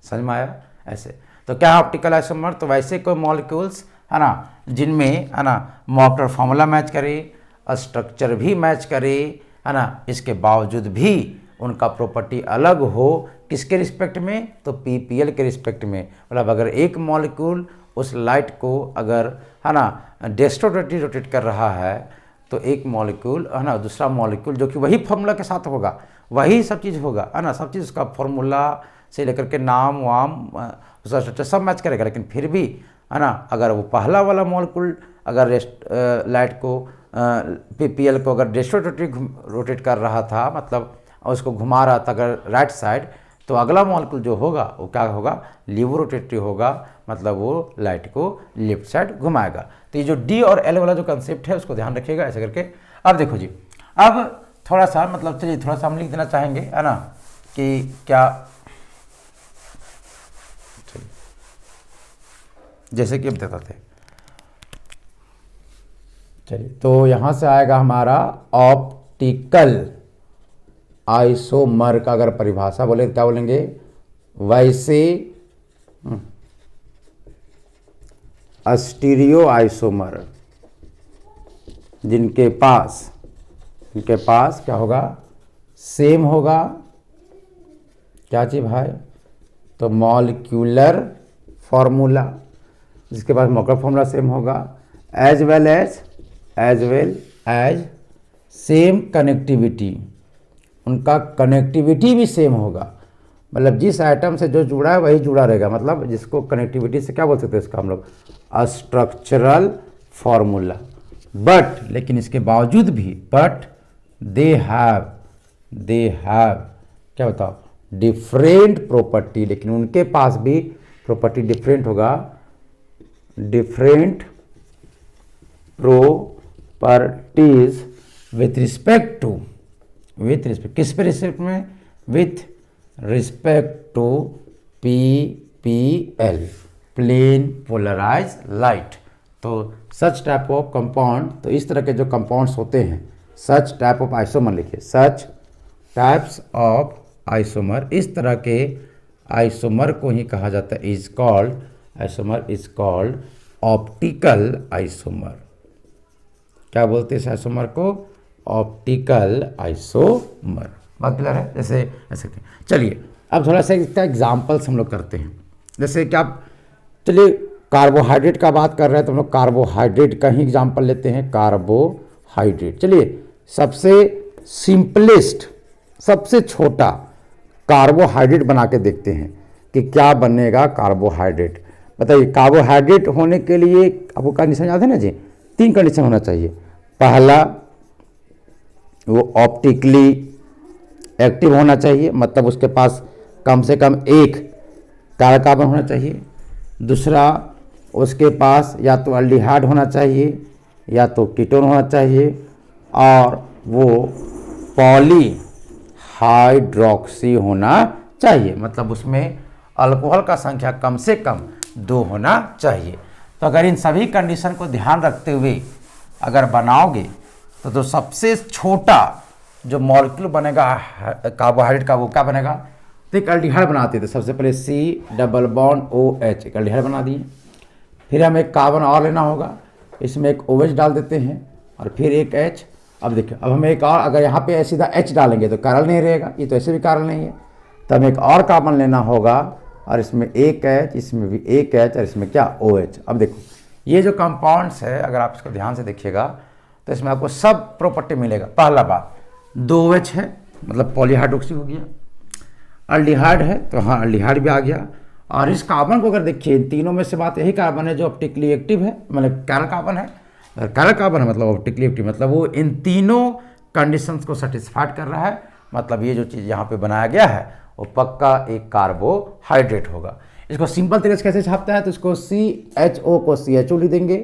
समझ में आया ऐसे। तो क्या ऑप्टिकल आइसोमर, तो वैसे कोई मॉलिक्यूल्स है ना जिनमें है ना मॉलिक्यूलर फॉर्मूला मैच करे, स्ट्रक्चर भी मैच करे, है ना, इसके बावजूद भी उनका प्रॉपर्टी अलग हो, किसके रिस्पेक्ट में, तो पीपीएल के रिस्पेक्ट में। मतलब अगर एक मॉलिक्यूल उस लाइट को अगर है ना डेस्ट्रोरोटरी रोटेट कर रहा है तो एक मॉलिक्यूल है ना दूसरा मॉलिक्यूल जो कि वही फॉर्मूला के साथ होगा, वही सब चीज़ होगा, है ना, सब चीज़ उसका फॉर्मूला से लेकर के नाम वाम उसका स्ट्रक्चर सब मैच करेगा। लेकिन फिर भी है ना अगर वो पहला वाला मॉलिक्यूल अगर लाइट को पीपीएल को अगर डेस्ट्रोरोटरी रोटेट कर रहा था, मतलब उसको घुमा रहा था अगर राइट साइड, तो अगला मॉलिक्यूल जो होगा वो क्या होगा, लीवोरोटेटरी होगा, मतलब वो लाइट को लेफ्ट साइड घुमाएगा। तो ये जो डी और एल वाला जो कंसेप्ट है उसको ध्यान रखिएगा ऐसे करके। अब देखो जी, अब थोड़ा सा मतलब चलिए थोड़ा सा हम लिख देना चाहेंगे, है ना, कि क्या, जैसे कि अब बताते हैं, चलिए तो यहाँ से आएगा हमारा ऑप्टिकल आइसोमर का अगर परिभाषा बोले क्या बोलेंगे, वैसे स्टीरियो आइसोमर जिनके पास क्या होगा, सेम होगा, क्या चीज भाई, तो मॉलिक्यूलर फॉर्मूला, जिसके पास मॉलिक्यूलर फॉर्मूला सेम होगा, as well as same connectivity, उनका कनेक्टिविटी भी सेम होगा। मतलब जिस आइटम से जो जुड़ा है वही जुड़ा रहेगा, मतलब जिसको कनेक्टिविटी से क्या बोल सकते हैं इसका हम लोग, स्ट्रक्चरल फॉर्मूला। बट लेकिन इसके बावजूद भी दे हैव क्या बताओ, डिफरेंट प्रॉपर्टी, लेकिन उनके पास भी प्रॉपर्टी डिफरेंट होगा, डिफरेंट प्रॉपर्टीज विथ रिस्पेक्ट किस पे रिस्पेक्ट में, with respect to PPL, plane polarise light. तो सच टाइप ऑफ कंपाउंड, तो इस तरह के जो कंपाउंड्स होते हैं, सच टाइप ऑफ आइसोमर लिखिए, सच टाइप्स ऑफ आइसोमर, इस तरह के आइसोमर को ही कहा जाता है, is called isomer is called optical isomer. क्या बोलते हैं इस आइसोमर को, ऑप्टिकल आइसोमर। बात क्लियर है, जैसे ऐसे। चलिए अब थोड़ा सा इसका एग्जाम्पल्स हम लोग करते हैं। जैसे कि आप चलिए कार्बोहाइड्रेट का बात कर रहे हैं तो हम लोग कार्बोहाइड्रेट का ही एग्जाम्पल लेते हैं, कार्बोहाइड्रेट। चलिए सबसे सिंपलेस्ट, सबसे छोटा कार्बोहाइड्रेट बना के देखते हैं कि क्या बनेगा कार्बोहाइड्रेट। बताइए कार्बोहाइड्रेट होने के लिए आपको कंडीशन याद है ना जी, 3 कंडीशन होना चाहिए। पहला वो ऑप्टिकली एक्टिव होना चाहिए, मतलब उसके पास कम से कम एक काला कार्बन होना चाहिए, दूसरा उसके पास या तो अल्डिहाइड होना चाहिए या तो कीटोन होना चाहिए, और वो पॉलीहाइड्रोक्सी होना चाहिए, मतलब उसमें अल्कोहल का संख्या कम से कम 2 होना चाहिए। तो अगर इन सभी कंडीशन को ध्यान रखते हुए अगर बनाओगे तो सबसे छोटा जो मॉलिक्यूल बनेगा कार्बोहाइड्रेट का वो क्या बनेगा, तो एक अल्डिहाइड बनाते थे। सबसे पहले C+OH एक अल्डिहाइड बना दिए, फिर हमें एक कार्बन और लेना होगा, इसमें एक OH डाल देते हैं और फिर एक H। अब देखिए, अब हमें एक और, अगर यहाँ पे सीधा H डालेंगे तो कारल नहीं रहेगा, ये तो ऐसे भी कारल नहीं है, तो हमें एक और कार्बन लेना होगा और इसमें एक H, इसमें भी एक H और इसमें क्या OH। अब देखो ये जो कंपाउंड्स है, अगर आप इसको ध्यान से देखिएगा तो इसमें आपको सब प्रॉपर्टी मिलेगा। पहला बात 2OH है, मतलब पॉलीहाइड्रोक्सी हो गया, अल्डिहाइड है तो हाँ अल्डिहाइड भी आ गया, और इस कार्बन को अगर देखिए इन तीनों में से बात यही कार्बन है जो ऑप्टिकली एक्टिव है, मतलब कैरल कार्बन है, कैरल कार्बन है मतलब ऑप्टिकली एक्टिव, मतलब वो इन तीनों कंडीशंस को सेटिस्फाइड कर रहा है, मतलब ये जो चीज़ यहाँ पे बनाया गया है वो पक्का एक कार्बोहाइड्रेट होगा। इसको सिंपल तरीके से कैसे छापते हैं, तो इसको CHO को CHO लिख देंगे,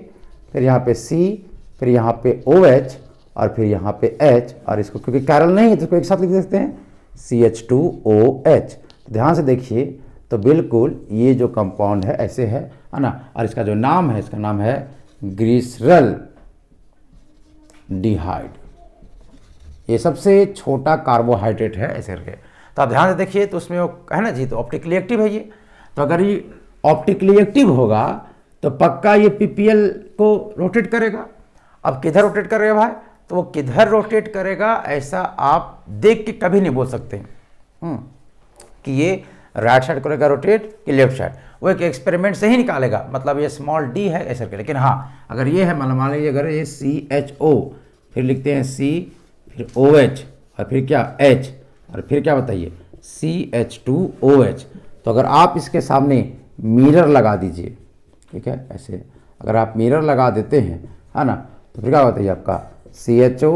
फिर यहाँ पे C, फिर यहाँ पे OH और फिर यहाँ पे H, और इसको क्योंकि कैरल नहीं है तो इसको एक साथ लिख देते हैं CH2OH। ध्यान से देखिए तो बिल्कुल ये जो कंपाउंड है ऐसे है ना, और इसका जो नाम है, इसका नाम है ग्लिसरल डिहाइड, ये सबसे छोटा कार्बोहाइड्रेट है ऐसे करके। तो आप ध्यान से देखिए तो उसमें वो है ना जी, तो ऑप्टिकली एक्टिव है ये, तो अगर ये ऑप्टिकली एक्टिव होगा तो पक्का ये PPL को रोटेट करेगा। अब किधर रोटेट करेगा भाई, तो वो किधर रोटेट करेगा ऐसा आप देख के कभी नहीं बोल सकते कि ये राइट साइड करेगा रोटेट कि लेफ्ट साइड, वो एक एक्सपेरिमेंट से ही निकालेगा, मतलब ये स्मॉल d है ऐसे करके। लेकिन हाँ अगर ये है, मान लीजिए अगर ये CHO, फिर लिखते हैं C, फिर OH और फिर क्या H और फिर क्या बताइए CH2OH, तो अगर आप इसके सामने मिरर लगा दीजिए, ठीक है ऐसे अगर आप मिरर लगा देते हैं है ना, तो फिर क्या बताइए आपका CHO,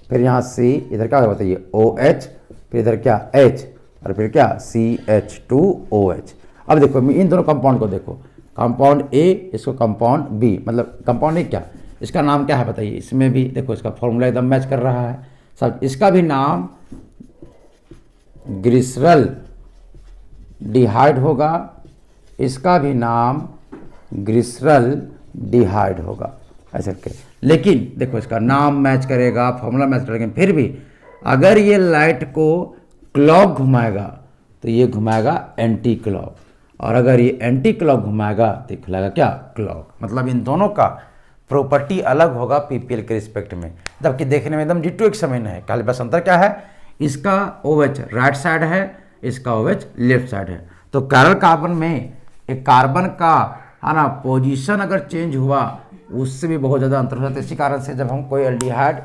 फिर यहाँ C, इधर क्या होगा बताइए OH, फिर इधर क्या H और फिर क्या CH2OH। अब देखो इन दोनों कंपाउंड को देखो, कंपाउंड A, इसको कंपाउंड B, मतलब कंपाउंड A क्या, इसका नाम क्या है बताइए, इसमें भी देखो इसका फॉर्मूला एकदम मैच कर रहा है सब, इसका भी नाम ग्लिसरल डिहाइड होगा, इसका भी नाम ग्लिसरल डिहाइड होगा ऐसे करके। लेकिन देखो इसका नाम मैच करेगा, फॉर्मूला मैच करेगा, फिर भी अगर ये लाइट को क्लॉक घुमाएगा तो ये घुमाएगा एंटी क्लॉक, और अगर ये एंटी क्लॉक घुमाएगा तो ये खुलाएगा क्या क्लॉक, मतलब इन दोनों का प्रॉपर्टी अलग होगा PPL के रिस्पेक्ट में, जबकि देखने में एकदम डिटो एक समान है। खाली बस अंतर क्या है, इसका OH राइट साइड है, इसका OH लेफ्ट साइड है। तो कैरल कार्बन में एक कार्बन का है ना पोजीशन अगर चेंज हुआ उससे भी बहुत ज़्यादा अंतर हो जाता है। इसी कारण से जब हम कोई एल्डिहाइड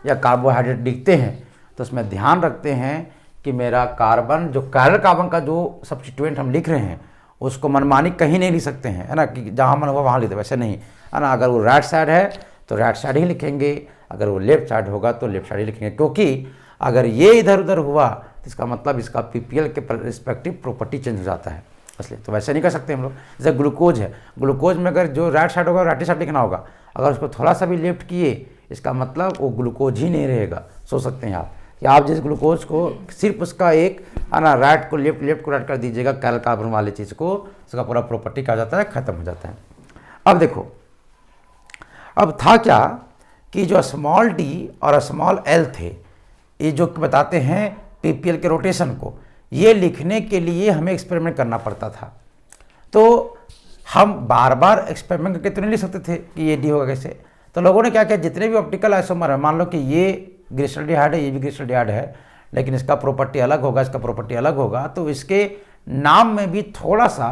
या कार्बोहाइड्रेट लिखते हैं तो उसमें ध्यान रखते हैं कि मेरा कार्बन, जो कैरल कार्बन का जो सब्स्टिट्यूएंट हम लिख रहे हैं उसको मनमानी कहीं नहीं लिख सकते हैं है ना, कि जहाँ मन हुआ वहाँ लिखते, वैसे नहीं है ना। अगर वो राइट साइड है तो राइट साइड ही लिखेंगे, अगर वो लेफ्ट साइड होगा तो लेफ्ट साइड ही लिखेंगे, क्योंकि अगर ये इधर उधर हुआ तो इसका मतलब इसका PPL के रिस्पेक्टिव प्रॉपर्टी चेंज हो जाता है, इसलिए तो वैसे नहीं कर सकते हम लोग। जैसे ग्लूकोज है, ग्लूकोज में अगर जो राइट साइड होगा राइट साइड लिखना होगा, अगर उसको थोड़ा सा भी लेफ्ट किए इसका मतलब वो ग्लूकोज ही नहीं रहेगा। सोच सकते हैं आप कि आप जिस ग्लूकोज को सिर्फ उसका एक है ना राइट को लेफ्ट, लेफ्ट को राइट कर दीजिएगा, कैरल कार्बन वाले चीज़ को, उसका पूरा प्रॉपर्टी क्या हो जाता है, खत्म हो जाता है। अब देखो, अब था क्या कि जो स्मॉल d और स्मॉल l थे, ये जो बताते हैं PPL के रोटेशन को, ये लिखने के लिए हमें एक्सपेरिमेंट करना पड़ता था। तो हम बार बार एक्सपेरिमेंट करके तो नहीं लिख सकते थे कि ये d होगा कैसे। तो लोगों ने क्या किया, जितने भी ऑप्टिकल आइसोमर है, मान लो कि ये ग्लिसरल डिहाइड है, ये भी ग्लिसरल डिहाइड है, लेकिन इसका प्रॉपर्टी अलग होगा, इसका प्रॉपर्टी अलग होगा, तो इसके नाम में भी थोड़ा सा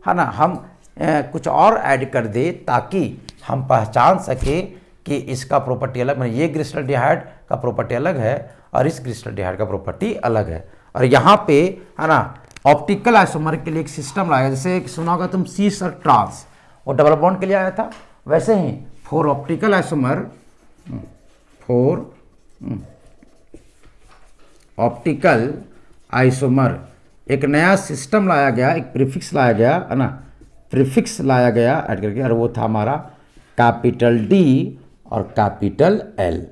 है ना हम कुछ और ऐड कर दे ताकि हम पहचान सके कि इसका प्रॉपर्टी अलग, मतलब ये ग्लिसरल डिहाइड का प्रॉपर्टी अलग है और इस ग्लिसरल डिहाइड का प्रॉपर्टी अलग है। और यहाँ पे है ना ऑप्टिकल आइसोमर के लिए एक सिस्टम लाया, जैसे सुना होगा तुम सीस और ट्रांस, वो डबल बॉन्ड के लिए आया था, वैसे ही for optical isomer, optical isomer एक नया सिस्टम लाया गया, एक प्रीफिक्स लाया गया है ना, प्रीफिक्स लाया गया ऐड करके, और वो था हमारा कैपिटल डी और कैपिटल एल।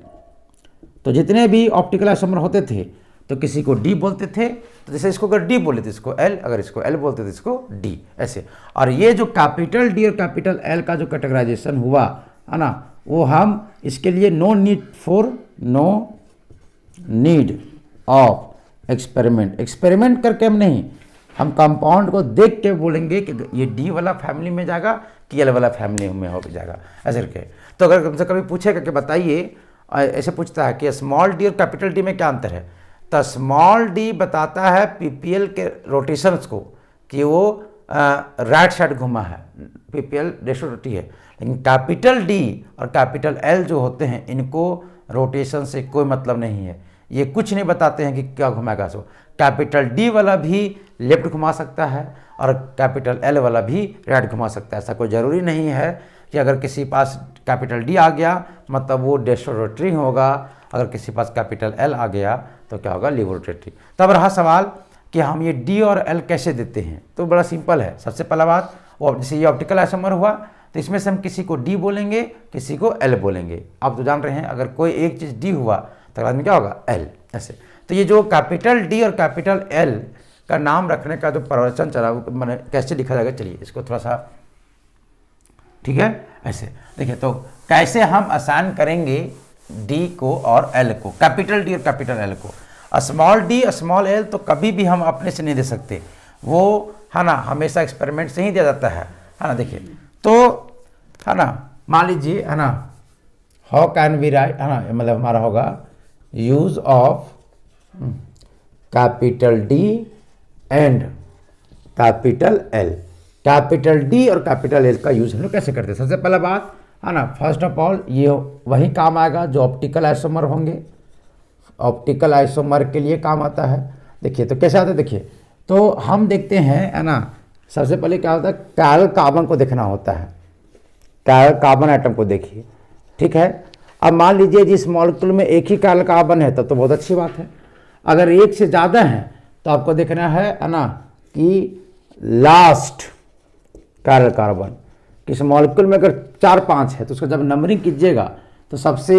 तो जितने भी ऑप्टिकल आइसोमर होते थे तो किसी को डी बोलते थे, तो जैसे इसको अगर डी बोले तो इसको एल, अगर इसको एल बोलते तो इसको डी, ऐसे। और ये जो कैपिटल डी और कैपिटल एल का जो कैटेगराइजेशन हुआ है ना, वो हम इसके लिए नो नीड ऑफ एक्सपेरिमेंट करके हम नहीं, हम कंपाउंड को देख के बोलेंगे कि ये डी वाला फैमिली में जाएगा कि एल वाला फैमिली में हो जाएगा, ऐसे करके। तो अगर हमसे कभी पूछेगा कि बताइए, ऐसे पूछता है कि स्मॉल डी और कैपिटल डी में क्या अंतर है, तो स्मॉल डी बताता है पीपीएल के रोटेशंस को कि वो राइट साइड घुमा है, पीपीएल रेशो है। लेकिन कैपिटल डी और कैपिटल एल जो होते हैं इनको रोटेशन से कोई मतलब नहीं है, ये कुछ नहीं बताते हैं कि क्या घुमाएगा। सो कैपिटल डी वाला भी लेफ्ट घुमा सकता है और कैपिटल एल वाला भी राइट घुमा सकता है। ऐसा कोई ज़रूरी नहीं है कि अगर किसी पास कैपिटल डी आ गया मतलब वो डेस्ट्रोरेटरी होगा, अगर किसी पास कैपिटल एल आ गया तो क्या होगा, लिबोरेटरी। तब रहा सवाल कि हम ये डी और एल कैसे देते हैं, तो बड़ा सिंपल है। सबसे पहला बात, वो जैसे ये ऑप्टिकल आइसोमर हुआ तो इसमें से हम किसी को डी बोलेंगे, किसी को एल बोलेंगे। आप तो जान रहे हैं अगर कोई एक चीज़ डी हुआ तो आदमी क्या होगा, एल, ऐसे। तो ये जो कैपिटल डी और कैपिटल एल का नाम रखने का जो प्रवचन चला वो मैंने कैसे लिखा जाएगा, चलिए इसको थोड़ा सा, ठीक है, ऐसे देखिए। तो कैसे हम आसान करेंगे डी को और एल को, कैपिटल डी और कैपिटल एल को। स्मॉल डी स्मॉल एल तो कभी भी हम अपने से नहीं दे सकते, वो है ना हमेशा एक्सपेरिमेंट से ही दिया जाता है ना। देखिए तो है ना, मान लीजिए है ना, हाउ कैन वी राइट, है ना, मतलब हमारा होगा use of capital D and capital L. Capital D और कैपिटल एल का यूज हम लोग कैसे करते हैं? सबसे पहला बात है ना, फर्स्ट ऑफ ऑल ये वही काम आएगा जो ऑप्टिकल आइसोमर होंगे, ऑप्टिकल आइसोमर के लिए काम आता है। देखिए तो कैसे आता है, देखिए तो हम देखते हैं है ना, सबसे पहले क्या होता है, कायल कार्बन को देखना होता है, कायल कार्बन आइटम को देखिए, ठीक है। अब मान लीजिए जिस मॉलिक्यूल में एक ही कायल कार्बन है तब तो बहुत अच्छी बात है। अगर एक से ज़्यादा है तो आपको देखना है ना कि लास्ट कायल कार्बन, किस मॉलिक्यूल में अगर 4-5 है तो उसका जब नंबरिंग कीजिएगा तो सबसे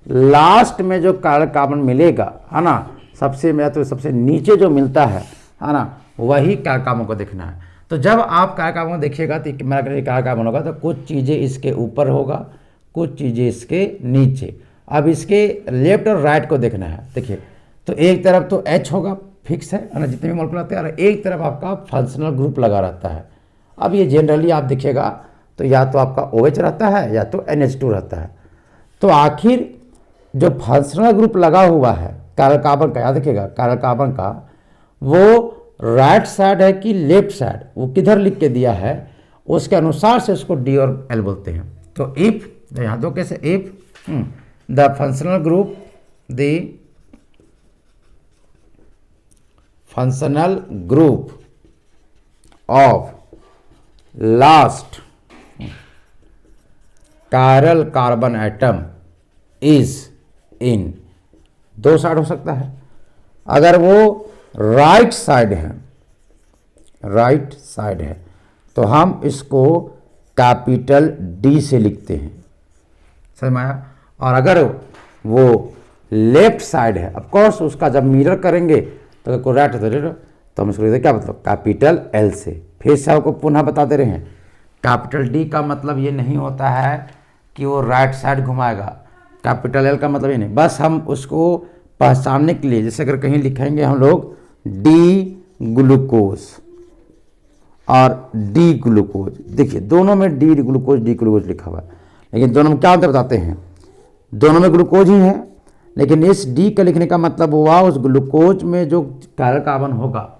लास्ट में जो कायल कार्बन मिलेगा है ना, सबसे मेरा तो सबसे नीचे जो मिलता है ना, वही कायल कार्बन को देखना है। तो जब आप कायल कार्बन देखिएगा तो मेरा कायल कार्बन होगा तो कुछ चीज़ें इसके ऊपर होगा, कुछ चीज़ें इसके नीचे। अब इसके लेफ्ट और राइट को देखना है। देखिए तो एक तरफ तो H होगा, फिक्स है ना, जितने भी मॉलिक्यूल आते हैं, और एक तरफ आपका फंक्शनल ग्रुप लगा रहता है। अब ये जनरली आप देखिएगा तो या तो आपका OH रहता है या तो NH2 रहता है। तो आखिर जो फंक्शनल ग्रुप लगा हुआ है कायल कार्बन का, याद रखिएगा कायल कार्बन का, वो राइट साइड है कि लेफ्ट साइड, वो किधर लिख के दिया है उसके अनुसार से उसको डी और एल बोलते हैं। तो इफ, यहाँ दो कैसे, if the functional group, the functional group of last chiral carbon atom is in, दो साइड हो सकता है। अगर वो राइट साइड है, राइट साइड है तो हम इसको कैपिटल डी से लिखते हैं, समझ में आया। और अगर वो लेफ्ट साइड है, ऑफ कोर्स उसका जब मिरर करेंगे तो अगर कोई राइट है तो हम इसको लिखते हैं क्या, मतलब कैपिटल एल से। फिर से आपको पुनः बता दे रहे हैं, कैपिटल डी का मतलब ये नहीं होता है कि वो राइट साइड घुमाएगा, कैपिटल एल का मतलब ये नहीं। बस हम उसको पहचानने के लिए, जैसे अगर कहीं लिखेंगे हम लोग डी ग्लूकोज और डी ग्लूकोज, देखिए दोनों में डी ग्लूकोज लिखा हुआ है, लेकिन दोनों में क्या अंतर बताते हैं, दोनों में ग्लूकोज ही है, लेकिन इस डी का लिखने का मतलब हुआ उस ग्लूकोज में जो कायल कार्बन होगा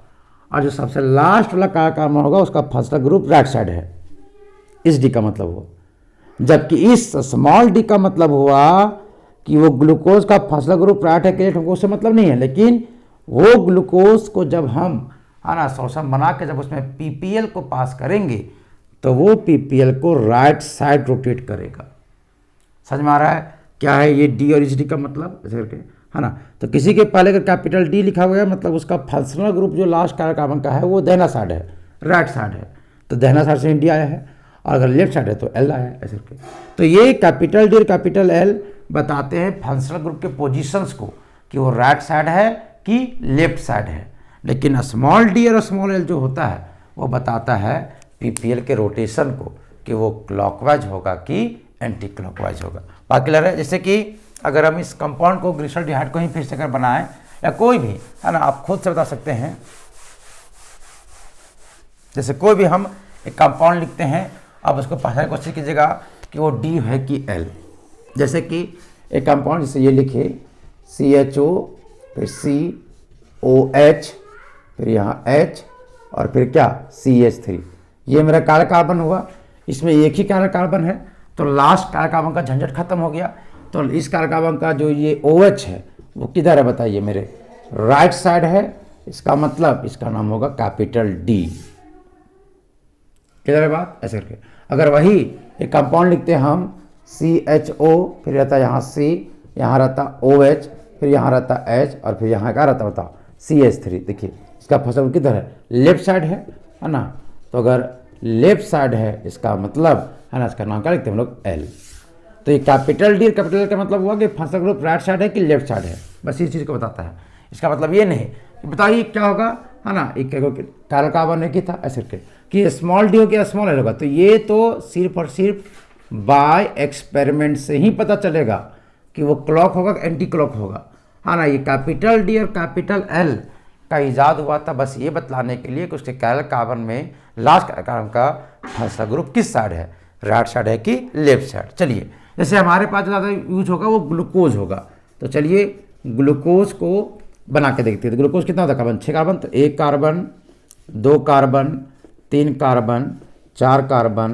और जो सबसे लास्ट वाला कायल कार्बन होगा उसका फर्स्ट ग्रुप राइट साइड है, इस डी का मतलब हुआ। जबकि इस स्मॉल डी का मतलब हुआ कि वो ग्लूकोज का फर्स्ट ग्रुप राइट है कि लेफ्ट, उससे मतलब नहीं है, लेकिन वो ग्लूकोज को जब हम है ना शोषण बना के जब उसमें पीपीएल को पास करेंगे तो वो पीपीएल को राइट साइड रोटेट करेगा। समझ में आ रहा है क्या है ये डी और इस डी का मतलब, ऐसे करके है ना। तो किसी के पहले अगर कैपिटल डी लिखा हुआ है मतलब उसका फंक्शनल ग्रुप जो लास्ट कायरल कार्बन का है वो दाहिना साइड है, राइट साइड है, तो दाहिना साइड से डी आया है, और अगर लेफ्ट साइड है तो एल आया है ऐसे करके। तो ये कैपिटल डी और कैपिटल एल बताते हैं फंक्शनल ग्रुप के पोजीशंस को कि वो राइट साइड है कि लेफ्ट साइड है। लेकिन स्मॉल डी और स्मॉल एल जो होता है वो बताता है पीपीएल के रोटेशन को कि वो क्लॉकवाइज होगा कि एंटी क्लॉकवाइज होगा। बाकी लग रहा है जैसे कि अगर हम इस कंपाउंड को ग्लिसरॉल्डिहाइड को ही फिर से अगर बनाएं या कोई भी है ना, आप खुद से बता सकते हैं। जैसे कोई भी हम एक कंपाउंड लिखते हैं, आप उसको पहचानने की कोशिश कीजिएगा कि वो डी है कि एल। जैसे कि एक कंपाउंड जैसे ये लिखे CHO, फिर COH, फिर यहाँ H और फिर क्या CH3, ये मेरा काला कार्बन हुआ। इसमें एक ही काला कार्बन है तो लास्ट काला कार्बन का झंझट खत्म हो गया। तो इस काला कार्बन का जो ये OH है वो किधर है बताइए, मेरे राइट साइड है। इसका मतलब इसका नाम होगा कैपिटल डी। किधर है बात, ऐसे करके। अगर वही एक कंपाउंड लिखते हैं हम CHO, फिर रहता है यहाँ C, यहाँ रहता OH, फिर यहाँ रहता H और फिर यहाँ क्या रहता बताओ CH3। देखिए इसका फसल किधर है, लेफ्ट साइड है ना। तो अगर लेफ्ट साइड है इसका मतलब है ना, इसका नाम क्या लिखते हैं हम लोग L। तो ये कैपिटल डी और कैपिटल एल का मतलब हुआ कि फंक्शनल ग्रुप राइट साइड है कि लेफ्ट साइड है, बस इस चीज़ को बताता है। इसका मतलब ये नहीं कि बताइए क्या होगा है ना, एक काला कार्बन एक ही था ऐसे करके कि स्मॉल डी हो गया स्मॉल एल होगा। तो ये तो सिर्फ और सिर्फ बाय एक्सपेरिमेंट से ही पता चलेगा कि वो क्लॉक होगा कि एंटी क्लॉक होगा, है ना। ये कैपिटल डी और कैपिटल एल का ईजाद हुआ था बस ये बतलाने के लिए कि उसके काला कार्बन में लास्ट काला कार्बन का फंक्शनल ग्रुप किस साइड है, राइट साइड है कि लेफ्ट साइड। चलिए जैसे हमारे पास जो ज़्यादा यूज होगा वो ग्लूकोज होगा। तो चलिए ग्लूकोज को बना के देखते हैं। तो ग्लूकोज कितना होता है कार्बन, 6 कार्बन। तो 1 carbon, 2 carbon, 3 carbon, 4 carbon,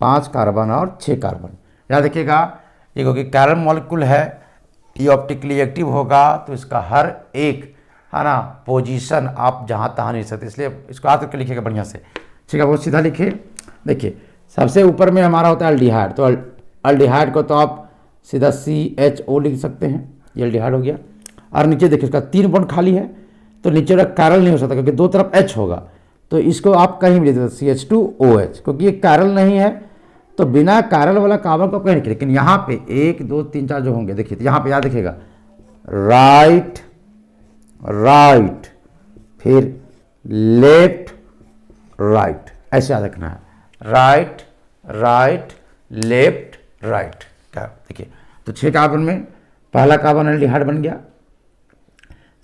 5 carbon और 6 कार्बन। याद रखिएगा ये क्योंकि कैरल मॉलिक्यूल है, ये ऑप्टिकली एक्टिव होगा तो इसका हर एक है ना पोजीशन आप जहाँ तहाँ नहीं सकते, इसलिए इसको याद करके लिखिएगा बढ़िया से। ठीक है, बहुत सीधा लिखिए। देखिए सबसे ऊपर में हमारा होता है एल्डिहाइड। तो एल्डिहाइड को तो आप सीधा CHO लिख सकते हैं, ये एल्डिहाइड हो गया। और नीचे देखिए उसका 3 बॉन्ड खाली है तो नीचे वाला कैरल नहीं हो सकता क्योंकि दो तरफ H होगा। तो इसको आप कहीं भी लिख सकते CH2OH, क्योंकि ये कैरल नहीं है तो बिना कैरल वाला कार्बन को कहीं नहीं। लेकिन यहाँ पे 1 2 3 4 जो होंगे देखिए, तो यहाँ पे याद रखिएगा राइट राइट फिर लेफ्ट राइट, ऐसे याद रखना है राइट राइट लेफ्ट राइट। क्या देखिए, तो 6 कार्बन में पहला कार्बन एल्डिहाइड बन गया।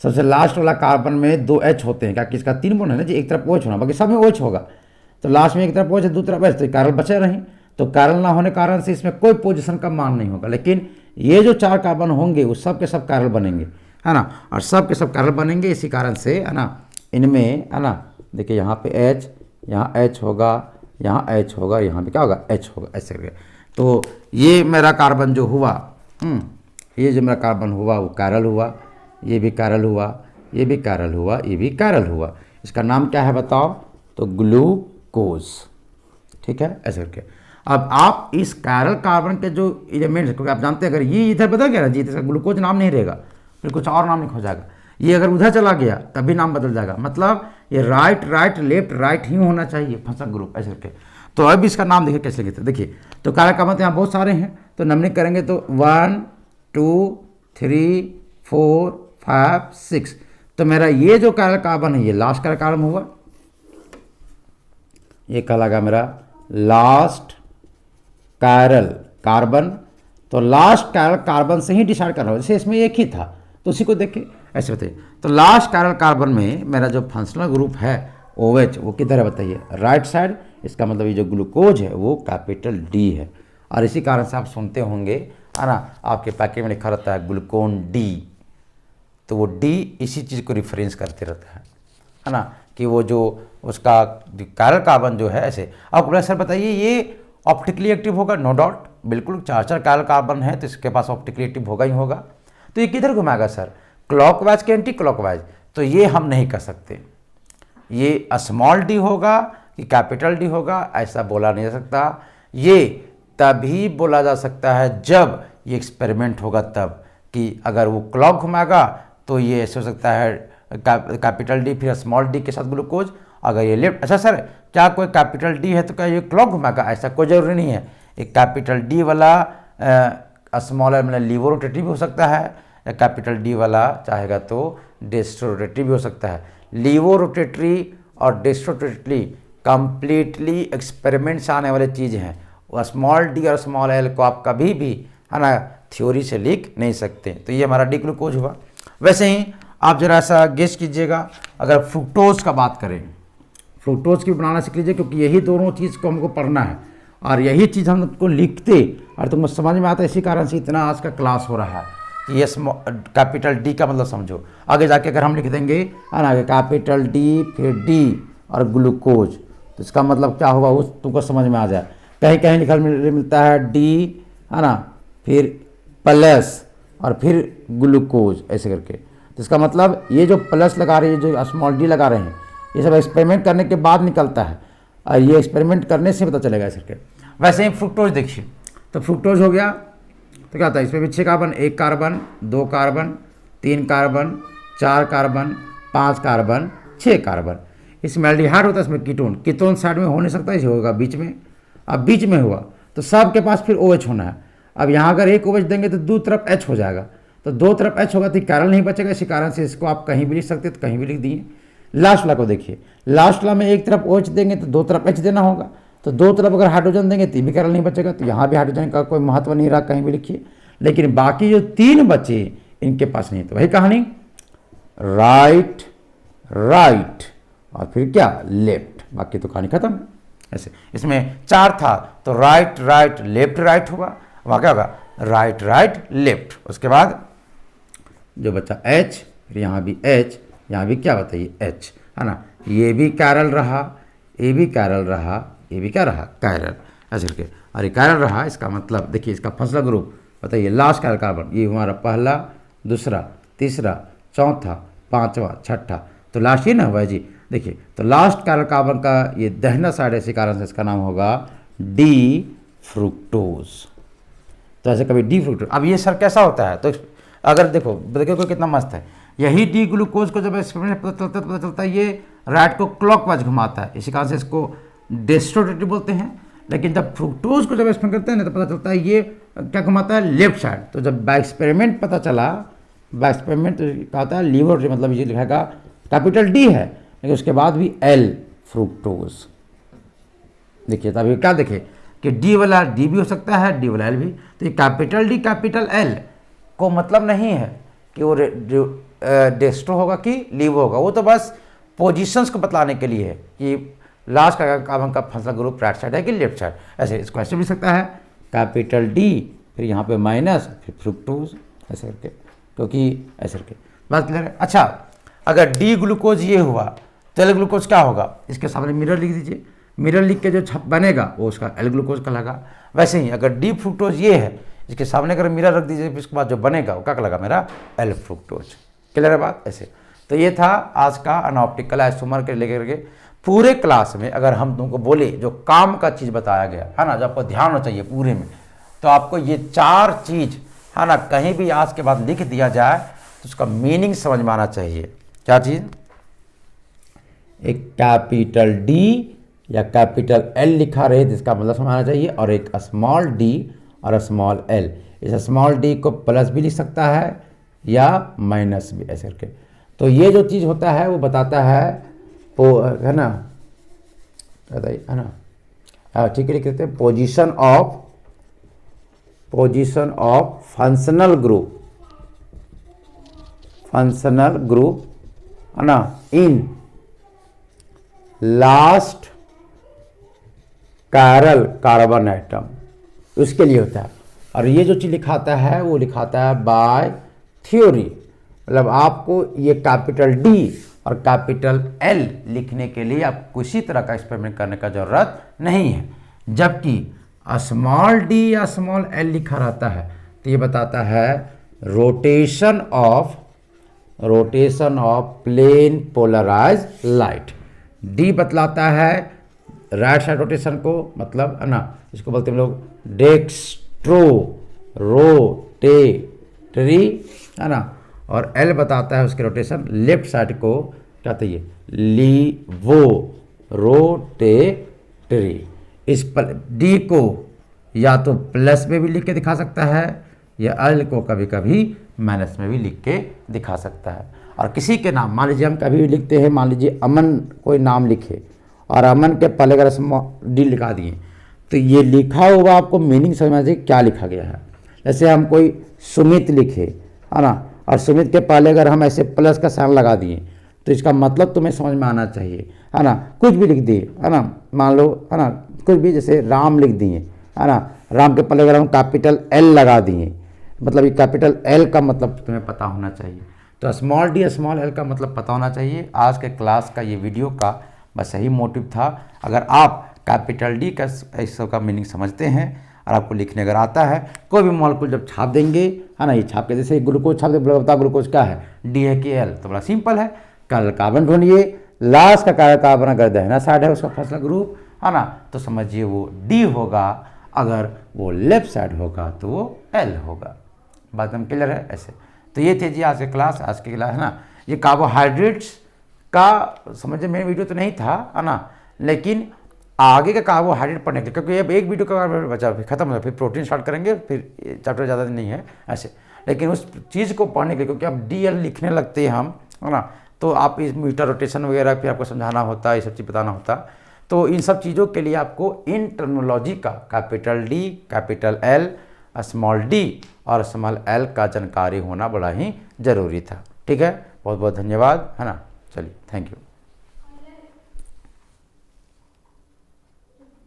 सबसे लास्ट वाला कार्बन में 2 H होते हैं, क्या कि इसका 3 बॉन्ड है ना जी, एक तरफ OH होना, बाकी सब में OH होगा। तो लास्ट में एक तरफ OH है दूसरी तरफ H, तो कैरल बचे रहें। तो कैरल ना होने कारण से इसमें कोई पोजीशन का मान नहीं होगा। लेकिन ये जो 4 कार्बन होंगे वो सब के सब कैरल बनेंगे, है ना, और सब के सब कैरल बनेंगे। इसी कारण से है ना इनमें है ना, देखिए यहाँ पे H, यहाँ H होगा, यहाँ H होगा, यहाँ पे क्या होगा H होगा, ऐसे करके। तो ये मेरा कार्बन जो हुआ, ये जो मेरा कार्बन हुआ वो कैरल हुआ, ये भी कैरल हुआ, ये भी कैरल हुआ, ये भी कैरल हुआ। इसका नाम क्या है बताओ, तो ग्लूकोज। ठीक है, ऐसे करके। अब आप इस कैरल कार्बन के जो एलिमेंट्स, क्योंकि आप जानते हैं अगर ये इधर बदल गया ना जी, इसका ग्लूकोज नाम नहीं रहेगा, फिर कुछ और नाम लिखा हो जाएगा। ये अगर उधर चला गया तभी नाम बदल जाएगा। मतलब ये राइट राइट लेफ्ट राइट ही होना चाहिए फंक्शनल ग्रुप, ऐसे करके। तो अब इसका नाम देखिए कैसे लिखते हैं। देखिए तो कैरल कार्बन तो यहाँ बहुत सारे हैं, तो नंबरिंग करेंगे तो 1 2 3 4 5 6। तो मेरा ये जो कैरल कार्बन है ये लास्ट कैरल कार्बन हुआ, ये कहलाएगा मेरा लास्ट कैरल कार्बन। तो लास्ट कैरल कार्बन से ही डिसाइड करना हो, जैसे इसमें एक ही था तो उसी को देखे ऐसे बताइए। तो लास्ट कैरल कार्बन में मेरा जो फंक्शनल ग्रुप है OH वो किधर है बताइए, राइट साइड। इसका मतलब ये जो ग्लूकोज है वो कैपिटल D है। और इसी कारण से आप सुनते होंगे है ना, आपके पैकेट में लिखा रहता है ग्लूकोन D। तो वो D इसी चीज़ को रिफरेंस करते रहता है ना, कि वो जो उसका कैरल कार्बन जो है ऐसे। अब सर बताइए ये ऑप्टिकली एक्टिव होगा, नो डाउट, बिल्कुल 4 कैरल कार्बन है तो इसके पास ऑप्टिकली एक्टिव होगा ही होगा। तो ये किधर घुमाएगा सर, क्लॉकवाइज के एंटी क्लॉकवाइज? तो ये हम नहीं कर सकते, ये स्मॉल डी होगा कि कैपिटल डी होगा ऐसा बोला नहीं जा सकता। ये तभी बोला जा सकता है जब ये एक्सपेरिमेंट होगा तब कि अगर वो क्लॉक घुमाएगा तो ये ऐसे हो सकता है कैपिटल डी फिर स्मॉल डी के साथ ग्लूकोज। अगर ये लेफ्ट, अच्छा सर क्या कोई कैपिटल डी है तो क्या ये क्लॉक घुमाएगा? ऐसा कोई ज़रूरी नहीं है। एक कैपिटल डी वाला स्मॉल मतलब लीवो रोटेटरी भी हो सकता है, या कैपिटल डी वाला चाहेगा तो डेस्ट्रो रोटेटरी भी हो सकता है। लीवो रोटेटरी और डेस्ट्रो रोटेटरी कंप्लीटली एक्सपेरिमेंट से आने वाली चीज़ हैं। वो स्मॉल डी और स्मॉल एल को आप कभी भी है ना थ्योरी से लिख नहीं सकते। तो ये हमारा डी ग्लूकोज हुआ। वैसे ही आप जरा सा गेस कीजिएगा, अगर फ्रुक्टोज का बात करें, फ्रुक्टोज की बनाना सीख लीजिए, क्योंकि यही दोनों चीज़ को हमको पढ़ना है और यही चीज़ हमको लिखते और तुमको समझ में आता है। इसी कारण से इतना आज का क्लास हो रहा है कि ये कैपिटल डी का मतलब समझो। आगे जाके अगर हम लिख देंगे है ना, आगे कैपिटल डी फिर डी और ग्लूकोज, तो इसका मतलब क्या होगा वो तुमको समझ में आ जाए। कहीं कहीं लिखा मिलता है डी है ना, फिर प्लस और फिर ग्लूकोज ऐसे करके। तो इसका मतलब ये जो प्लस लगा रही है, जो स्मॉल डी लगा रहे हैं, ये सब एक्सपेरिमेंट करने के बाद निकलता है और ये एक्सपेरिमेंट करने से पता चलेगा ऐसे करके। वैसे ही फ्रुक्टोज देखिए, तो फ्रुक्टोज हो गया तो क्या होता है, इसमें भी 6 carbon, 1 carbon, 2 carbon, 3 carbon, 4 carbon, 5 carbon, 6 carbon. इसमें एल्डिहाइड होता है, इसमें कीटोन। कीटोन साइड में हो नहीं सकता, इसे होगा बीच में। अब बीच में हुआ तो सब के पास फिर OH होना है। अब यहाँ अगर एक OH देंगे तो दो तरफ H हो जाएगा, तो दो तरफ H होगा तो कैरल नहीं बचेगा। इसी कारण से इसको आप कहीं भी लिख सकते तो कहीं भी लिख दिए। लास्ट वाला को देखिए, लास्ट वाला में एक तरफ OH देंगे तो दो तरफ H देना होगा, तो दो तरफ अगर हाइड्रोजन देंगे तो भी कैरल नहीं बचेगा, तो यहाँ भी हाइड्रोजन का कोई महत्व नहीं रहा, कहीं भी लिखिए। लेकिन बाकी जो 3 बचे इनके पास नहीं, तो वही कहानी राइट राइट और फिर क्या लेफ्ट, बाकी तो कहानी खत्म। ऐसे इसमें 4 था तो राइट राइट लेफ्ट राइट हुआ, वहाँ क्या होगा राइट राइट लेफ्ट। उसके बाद जो बचा H, फिर यहाँ भी H, यहाँ भी क्या बताइए H है ना, ये भी कैरल रहा, ये भी कैरल रहा, ये भी क्या रहा कैरल, ऐसे करके। और ये कैरल रहा, इसका मतलब देखिए इसका फंसला ग्रुप बताइए, लास्ट कैरल कार्बन, ये हमारा पहला, दूसरा, तीसरा, चौथा, पांचवा, छठा, तो लास्ट ये ना हुआ है जी। देखिए तो लास्ट कैरल कार्बन का ये दाहिना साइड है, इसी कारण से इसका नाम होगा डी फ्रुक्टोज। तो ऐसे कभी डी फ्रुक्टोज। अब ये सर कैसा होता है, तो अगर देखो देखो कितना मस्त है, यही डी ग्लूकोज को जब एक्सपेरिमेंट पता चलता है ये राइट को क्लॉकवाइज घुमाता है, इसी कारण से इसको डेस्ट्रो रोटेटरी बोलते हैं। लेकिन जब फ्रुक्टोज को जब एक्सपेरिमेंट करते हैं ना तो पता चलता है ये क्या घुमाता है लेफ्ट साइड। तो जब बाय एक्सपेरिमेंट पता चला, बाय एक्सपेरिमेंट क्या होता है लीवर रोटेटरी, मतलब ये लिखेगा कैपिटल डी है लेकिन उसके बाद भी एल फ्रुक्टोज। देखिए तो अभी क्या देखे कि डी वाला डी भी हो सकता है, डी वाला एल भी। तो ये कैपिटल डी कैपिटल एल को मतलब नहीं है कि वो डेस्ट्रो होगा कि लीवो होगा, वो तो बस पोजीशंस को बतलाने के लिए है कि लास्ट का कार्बन का फंसला ग्रुप राइट साइड है कि लेफ्ट साइड। ऐसे इसको ऐसे भी सकता है कैपिटल डी फिर यहाँ पे माइनस फिर फ्रुक्टोज ऐसे करके, क्योंकि ऐसे करके बात क्लियर है। अच्छा अगर डी ग्लूकोज ये हुआ तो एल ग्लूकोज क्या होगा, इसके सामने मिरर लिख दीजिए, मिरर लिख के जो छप बनेगा वो उसका एल ग्लूकोज कहलाएगा। वैसे ही अगर डी फ्रुक्टोज ये है, इसके सामने अगर मिरर रख दीजिए फिर उसके बाद जो बनेगा वो क्या कहलाएगा मेरा एल फ्रुक्टोज। क्लियर है बात। ऐसे तो ये था आज का अनऑप्टिकल आइसोमर के लेकर के पूरे क्लास में। अगर हम तुमको बोले जो काम का चीज़ बताया गया है ना, जो आपको ध्यान होना चाहिए पूरे में, तो आपको ये 4 चीज़ है ना कहीं भी आज के बाद लिख दिया जाए तो उसका मीनिंग समझ में आना चाहिए। क्या चीज़, एक कैपिटल डी या कैपिटल एल लिखा रहे जिसका मतलब समझ आना चाहिए, और एक स्मॉल डी और स्मॉल एल। इस स्मॉल डी को प्लस भी लिख सकता है या माइनस भी ऐसे करके। तो ये जो चीज़ होता है वो बताता है है ना, बताइए है ना, ठीक है लिख देते हैं पोजीशन ऑफ फंक्शनल ग्रुप है ना in last chiral carbon atom, उसके लिए होता है। और ये जो चीज़ लिखाता है वो लिखाता है बाय थ्योरी, मतलब आपको ये कैपिटल डी और कैपिटल एल लिखने के लिए आपको किसी तरह का एक्सपेरिमेंट करने का ज़रूरत नहीं है। जबकि स्मॉल डी या स्मॉल एल लिखा रहता है तो ये बताता है rotation of plane polarise light. D बतलाता है राइट साइड रोटेशन को, मतलब है ना इसको बोलते हैं हम लोग डेक्स्ट्रो रोटेटेड टेरी, है ना, और एल बताता है उसके रोटेशन लेफ्ट साइड को क्या कहते हैं, लीवोरोटेटरी। इस पर डी को या तो प्लस में भी लिख के दिखा सकता है या एल को कभी कभी माइनस में भी लिख के दिखा सकता है। और किसी के नाम, मान लीजिए हम कभी भी लिखते हैं, मान लीजिए अमन कोई नाम लिखे और अमन के पहले अगर डी लिखा दिए, तो ये लिखा हुआ आपको मीनिंग समझ में आ जाए क्या लिखा गया है। जैसे हम कोई सुमित लिखे, है ना, और सुमित के पहले अगर हम ऐसे प्लस का साइन लगा दिए तो इसका मतलब तुम्हें समझ में आना चाहिए, है ना। कुछ भी लिख दिए, है ना, मान लो, है ना, कुछ भी, जैसे राम लिख दिए, है ना, राम के पहले अगर हम कैपिटल एल लगा दिए, मतलब ये कैपिटल एल का मतलब तुम्हें पता होना चाहिए। तो स्मॉल डी स्मॉल एल का मतलब पता होना चाहिए। आज के क्लास का ये वीडियो का बस यही मोटिव था। अगर आप कैपिटल डी का इस सब का मीनिंग समझते हैं और आपको लिखने अगर आता है, कोई भी मॉलिक्यूल जब छाप देंगे, है ना, ये छाप के जैसे ग्लूकोज छाप दे, बता ग्लूकोज क्या है, डी है कि एल, तो बड़ा सिंपल है। कार्बन ढूंढिए, लास्ट का कार्बन अगर दाहिना साइड है उसका फर्स्ट ग्रुप, है ना, तो समझिए वो डी होगा, अगर वो लेफ्ट साइड होगा तो वो एल होगा। बात हम क्लियर है ऐसे। तो ये थे जी आज के क्लास, है ना। ये कार्बोहाइड्रेट्स का समझिए मेरा वीडियो तो नहीं था, है ना, लेकिन आगे का कार्बोहाइड्रेट पढ़ने के लिए, क्योंकि अब एक वीडियो का बचा, फिर खत्म हो, फिर प्रोटीन स्टार्ट करेंगे, फिर चैप्टर ज़्यादा नहीं है ऐसे। लेकिन उस चीज़ को पढ़ने के लिए, क्योंकि अब डी एल लिखने लगते हैं हम, है ना, तो आप इस मीटर रोटेशन वगैरह फिर आपको समझाना होता है, ये सब चीज़ बताना होता। तो इन सब चीज़ों के लिए आपको इन टर्मिनोलॉजी का capital D, capital L, small D और स्मॉल एल का जानकारी होना बड़ा ही ज़रूरी था। ठीक है, बहुत बहुत धन्यवाद, है ना। चलिए, थैंक यू।